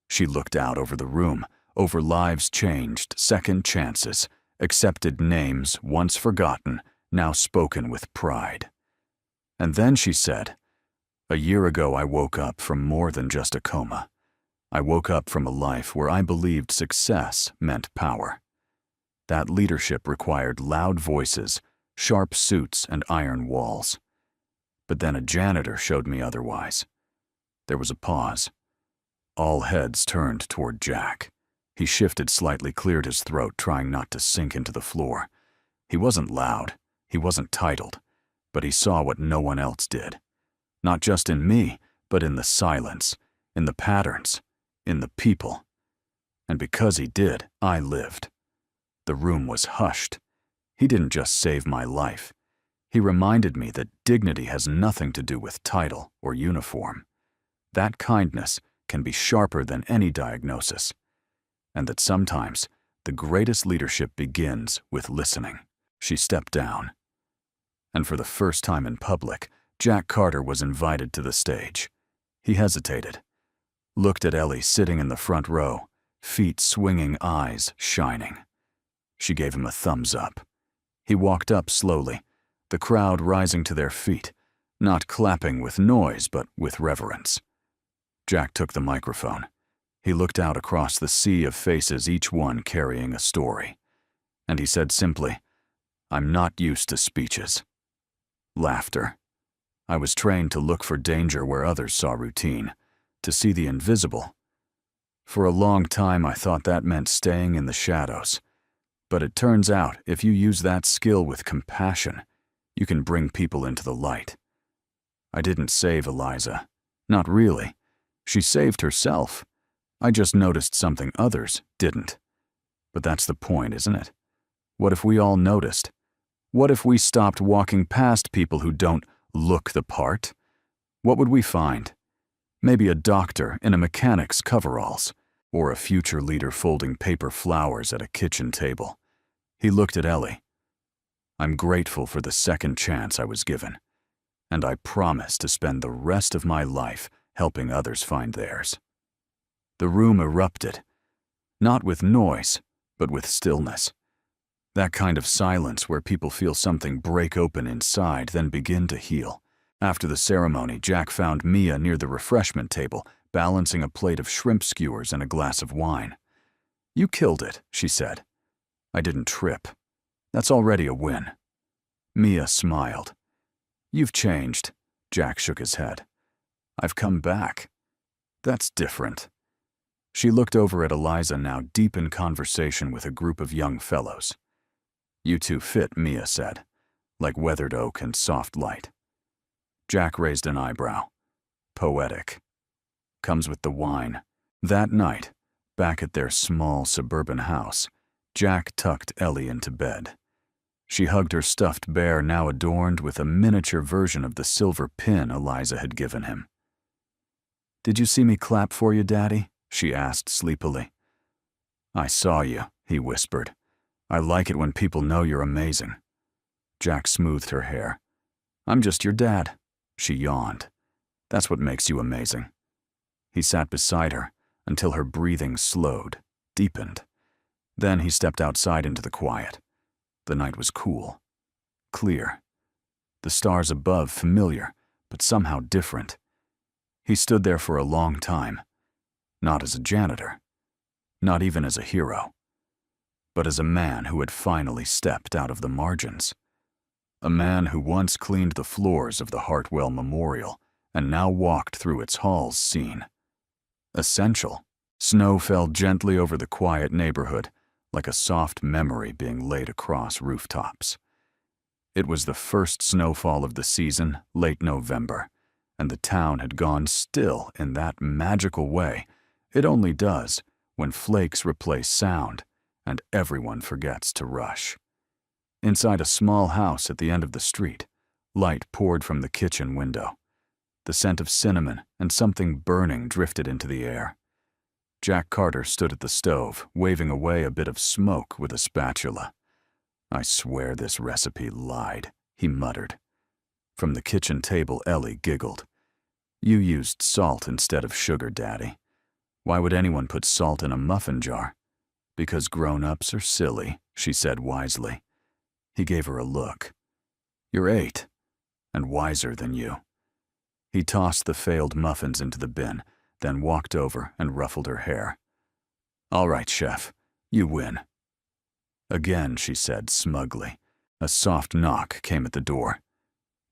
S1: She looked out over the room, over lives changed, second chances, accepted names once forgotten, now spoken with pride. And then she said, "A year ago I woke up from more than just a coma. I woke up from a life where I believed success meant power. That leadership required loud voices, sharp suits, and iron walls. But then a janitor showed me otherwise." There was a pause. All heads turned toward Jack. He shifted slightly, cleared his throat, trying not to sink into the floor. He wasn't loud, he wasn't titled, but he saw what no one else did. Not just in me, but in the silence, in the patterns, in the people. And because he did, I lived. The room was hushed. He didn't just save my life. He reminded me that dignity has nothing to do with title or uniform. That kindness can be sharper than any diagnosis. And that sometimes the greatest leadership begins with listening. She stepped down. And for the first time in public, Jack Carter was invited to the stage. He hesitated, looked at Ellie sitting in the front row, feet swinging, eyes shining. She gave him a thumbs up. He walked up slowly, the crowd rising to their feet, not clapping with noise, but with reverence. Jack took the microphone. He looked out across the sea of faces, each one carrying a story. And he said simply, "I'm not used to speeches." Laughter. I was trained to look for danger where others saw routine, to see the invisible. For a long time, I thought that meant staying in the shadows. But it turns out, if you use that skill with compassion, you can bring people into the light. I didn't save Eliza. Not really. She saved herself. I just noticed something others didn't. But that's the point, isn't it? What if we all noticed? What if we stopped walking past people who don't look the part? What would we find? Maybe a doctor in a mechanic's coveralls, or a future leader folding paper flowers at a kitchen table. He looked at Ellie. I'm grateful for the second chance I was given, and I promise to spend the rest of my life helping others find theirs. The room erupted, not with noise, but with stillness. That kind of silence where people feel something break open inside, then begin to heal. After the ceremony, Jack found Mia near the refreshment table, balancing a plate of shrimp skewers and a glass of wine. You killed it, she said. I didn't trip. That's already a win. Mia smiled. You've changed. Jack shook his head. I've come back. That's different. She looked over at Eliza, now deep in conversation with a group of young fellows. You two fit, Mia said, like weathered oak and soft light. Jack raised an eyebrow. Poetic. Comes with the wine. That night, back at their small suburban house, Jack tucked Ellie into bed. She hugged her stuffed bear, now adorned with a miniature version of the silver pin Eliza had given him. Did you see me clap for you, Daddy? She asked sleepily. I saw you, he whispered. I like it when people know you're amazing. Jack smoothed her hair. I'm just your dad. She yawned. That's what makes you amazing. He sat beside her until her breathing slowed, deepened. Then he stepped outside into the quiet. The night was cool, clear. The stars above familiar, but somehow different. He stood there for a long time, not as a janitor, not even as a hero, but as a man who had finally stepped out of the margins. A man who once cleaned the floors of the Hartwell Memorial and now walked through its halls seen. Essential. Snow fell gently over the quiet neighborhood, like a soft memory being laid across rooftops. It was the first snowfall of the season, late November, and the town had gone still in that magical way it only does when flakes replace sound and everyone forgets to rush. Inside a small house at the end of the street, light poured from the kitchen window. The scent of cinnamon and something burning drifted into the air. Jack Carter stood at the stove, waving away a bit of smoke with a spatula. I swear this recipe lied, he muttered. From the kitchen table, Ellie giggled. You used salt instead of sugar, Daddy. Why would anyone put salt in a muffin jar? Because grown-ups are silly, she said wisely. He gave her a look. You're 8, and wiser than you. He tossed the failed muffins into the bin, then walked over and ruffled her hair. All right, Chef, you win. Again, she said smugly. A soft knock came at the door.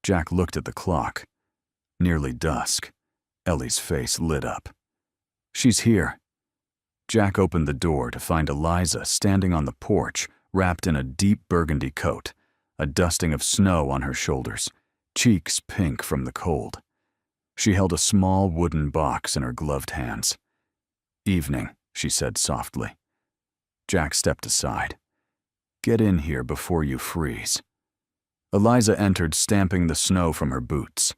S1: Jack looked at the clock. Nearly dusk. Ellie's face lit up. She's here. Jack opened the door to find Eliza standing on the porch, wrapped in a deep burgundy coat, a dusting of snow on her shoulders, cheeks pink from the cold. She held a small wooden box in her gloved hands. Evening, she said softly. Jack stepped aside. Get in here before you freeze. Eliza entered, stamping the snow from her boots.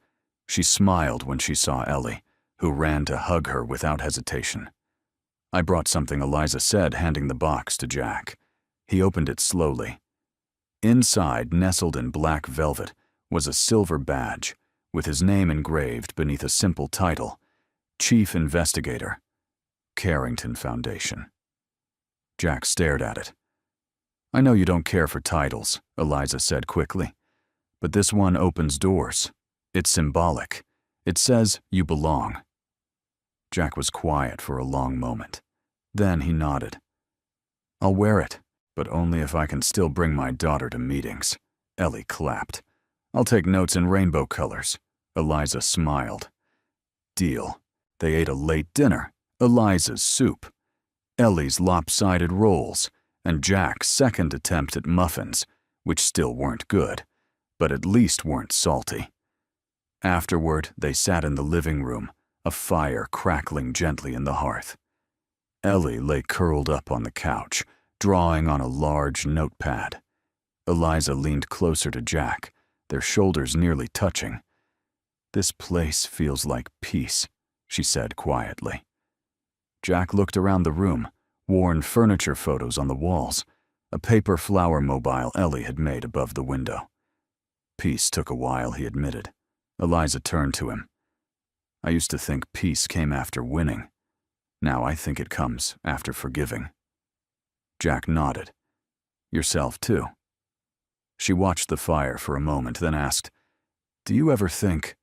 S1: She smiled when she saw Ellie, who ran to hug her without hesitation. I brought something, Eliza said, handing the box to Jack. He opened it slowly. Inside, nestled in black velvet, was a silver badge, with his name engraved beneath a simple title, Chief Investigator, Carrington Foundation. Jack stared at it. I know you don't care for titles, Eliza said quickly, but this one opens doors. It's symbolic. It says you belong. Jack was quiet for a long moment. Then he nodded. I'll wear it, but only if I can still bring my daughter to meetings. Ellie clapped. I'll take notes in rainbow colors. Eliza smiled. Deal. They ate a late dinner, Eliza's soup, Ellie's lopsided rolls, and Jack's second attempt at muffins, which still weren't good, but at least weren't salty. Afterward, they sat in the living room, a fire crackling gently in the hearth. Ellie lay curled up on the couch, drawing on a large notepad. Eliza leaned closer to Jack, their shoulders nearly touching. This place feels like peace, she said quietly. Jack looked around the room, worn furniture photos on the walls, a paper flower mobile Ellie had made above the window. Peace took a while, he admitted. Eliza turned to him. I used to think peace came after winning. Now I think it comes after forgiving. Jack nodded. Yourself, too. She watched the fire for a moment, then asked, Do you ever think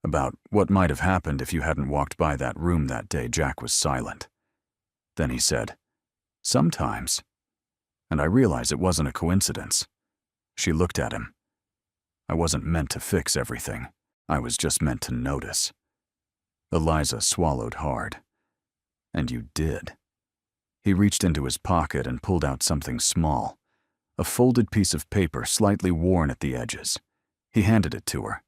S1: about what might have happened if you hadn't walked by that room that day? Jack was silent. Then he said, Sometimes. And I realize it wasn't a coincidence. She looked at him. I wasn't meant to fix everything. I was just meant to notice. Eliza swallowed hard. And you did. He reached into his pocket and pulled out something small, a folded piece of paper slightly worn at the edges. He handed it to her.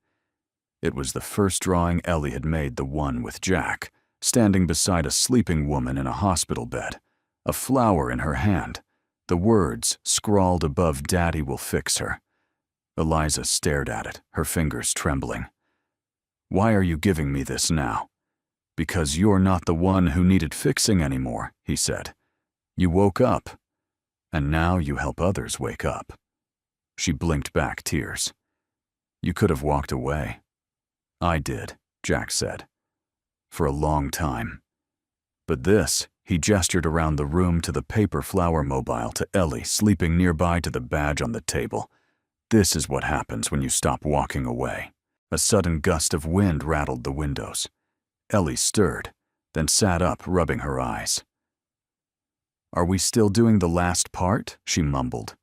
S1: It was the first drawing Ellie had made, the one with Jack, standing beside a sleeping woman in a hospital bed, a flower in her hand, the words scrawled above Daddy will fix her. Eliza stared at it, her fingers trembling. Why are you giving me this now? Because you're not the one who needed fixing anymore, he said. You woke up, and now you help others wake up. She blinked back tears. You could have walked away. I did, Jack said. For a long time. But this, he gestured around the room to the paper flower mobile, to Ellie sleeping nearby, to the badge on the table. This is what happens when you stop walking away. A sudden gust of wind rattled the windows. Ellie stirred, then sat up, rubbing her eyes. Are we still doing the last part? She mumbled.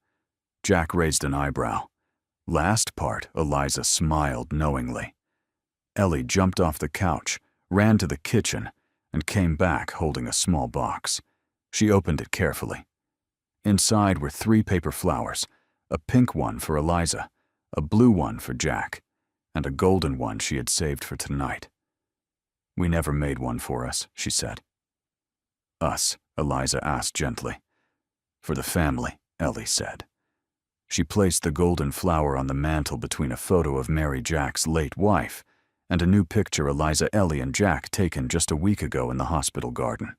S1: Jack raised an eyebrow. Last part, Eliza smiled knowingly. Ellie jumped off the couch, ran to the kitchen, and came back holding a small box. She opened it carefully. Inside were 3 paper flowers, a pink one for Eliza, a blue one for Jack, and a golden one she had saved for tonight. We never made one for us, she said. Us, Eliza asked gently. For the family, Ellie said. She placed the golden flower on the mantel between a photo of Mary, Jack's late wife, and a new picture Eliza, Ellie, and Jack taken just a week ago in the hospital garden.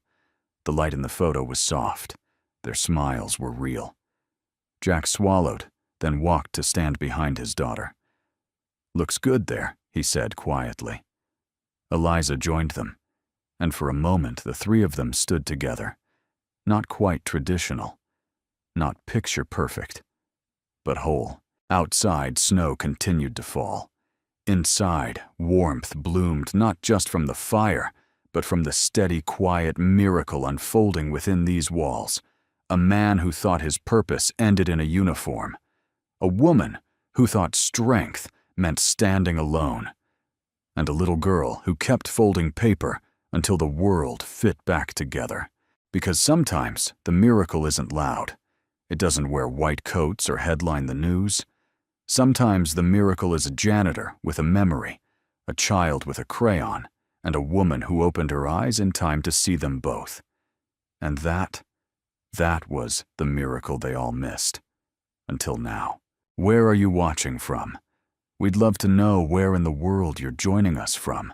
S1: The light in the photo was soft. Their smiles were real. Jack swallowed, then walked to stand behind his daughter. Looks good there, he said quietly. Eliza joined them, and for a moment the 3 of them stood together. Not quite traditional, not picture perfect, but whole. Outside, snow continued to fall. Inside, warmth bloomed not just from the fire, but from the steady, quiet miracle unfolding within these walls. A man who thought his purpose ended in a uniform. A woman who thought strength meant standing alone. And a little girl who kept folding paper until the world fit back together. Because sometimes the miracle isn't loud. It doesn't wear white coats or headline the news. Sometimes the miracle is a janitor with a memory, a child with a crayon, and a woman who opened her eyes in time to see them both. And that was the miracle they all missed. Until now. Where are you watching from? We'd love to know where in the world you're joining us from.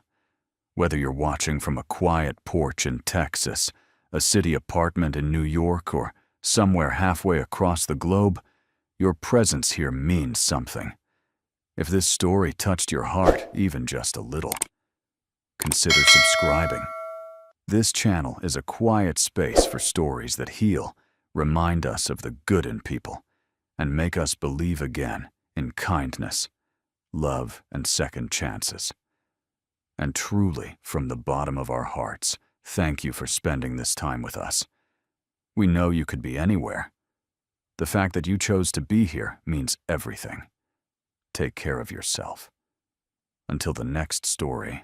S1: Whether you're watching from a quiet porch in Texas, a city apartment in New York, or somewhere halfway across the globe, your presence here means something. If this story touched your heart even just a little, consider subscribing. This channel is a quiet space for stories that heal, remind us of the good in people, and make us believe again in kindness, love, and second chances. And truly, from the bottom of our hearts, thank you for spending this time with us. We know you could be anywhere. The fact that you chose to be here means everything. Take care of yourself. Until the next story.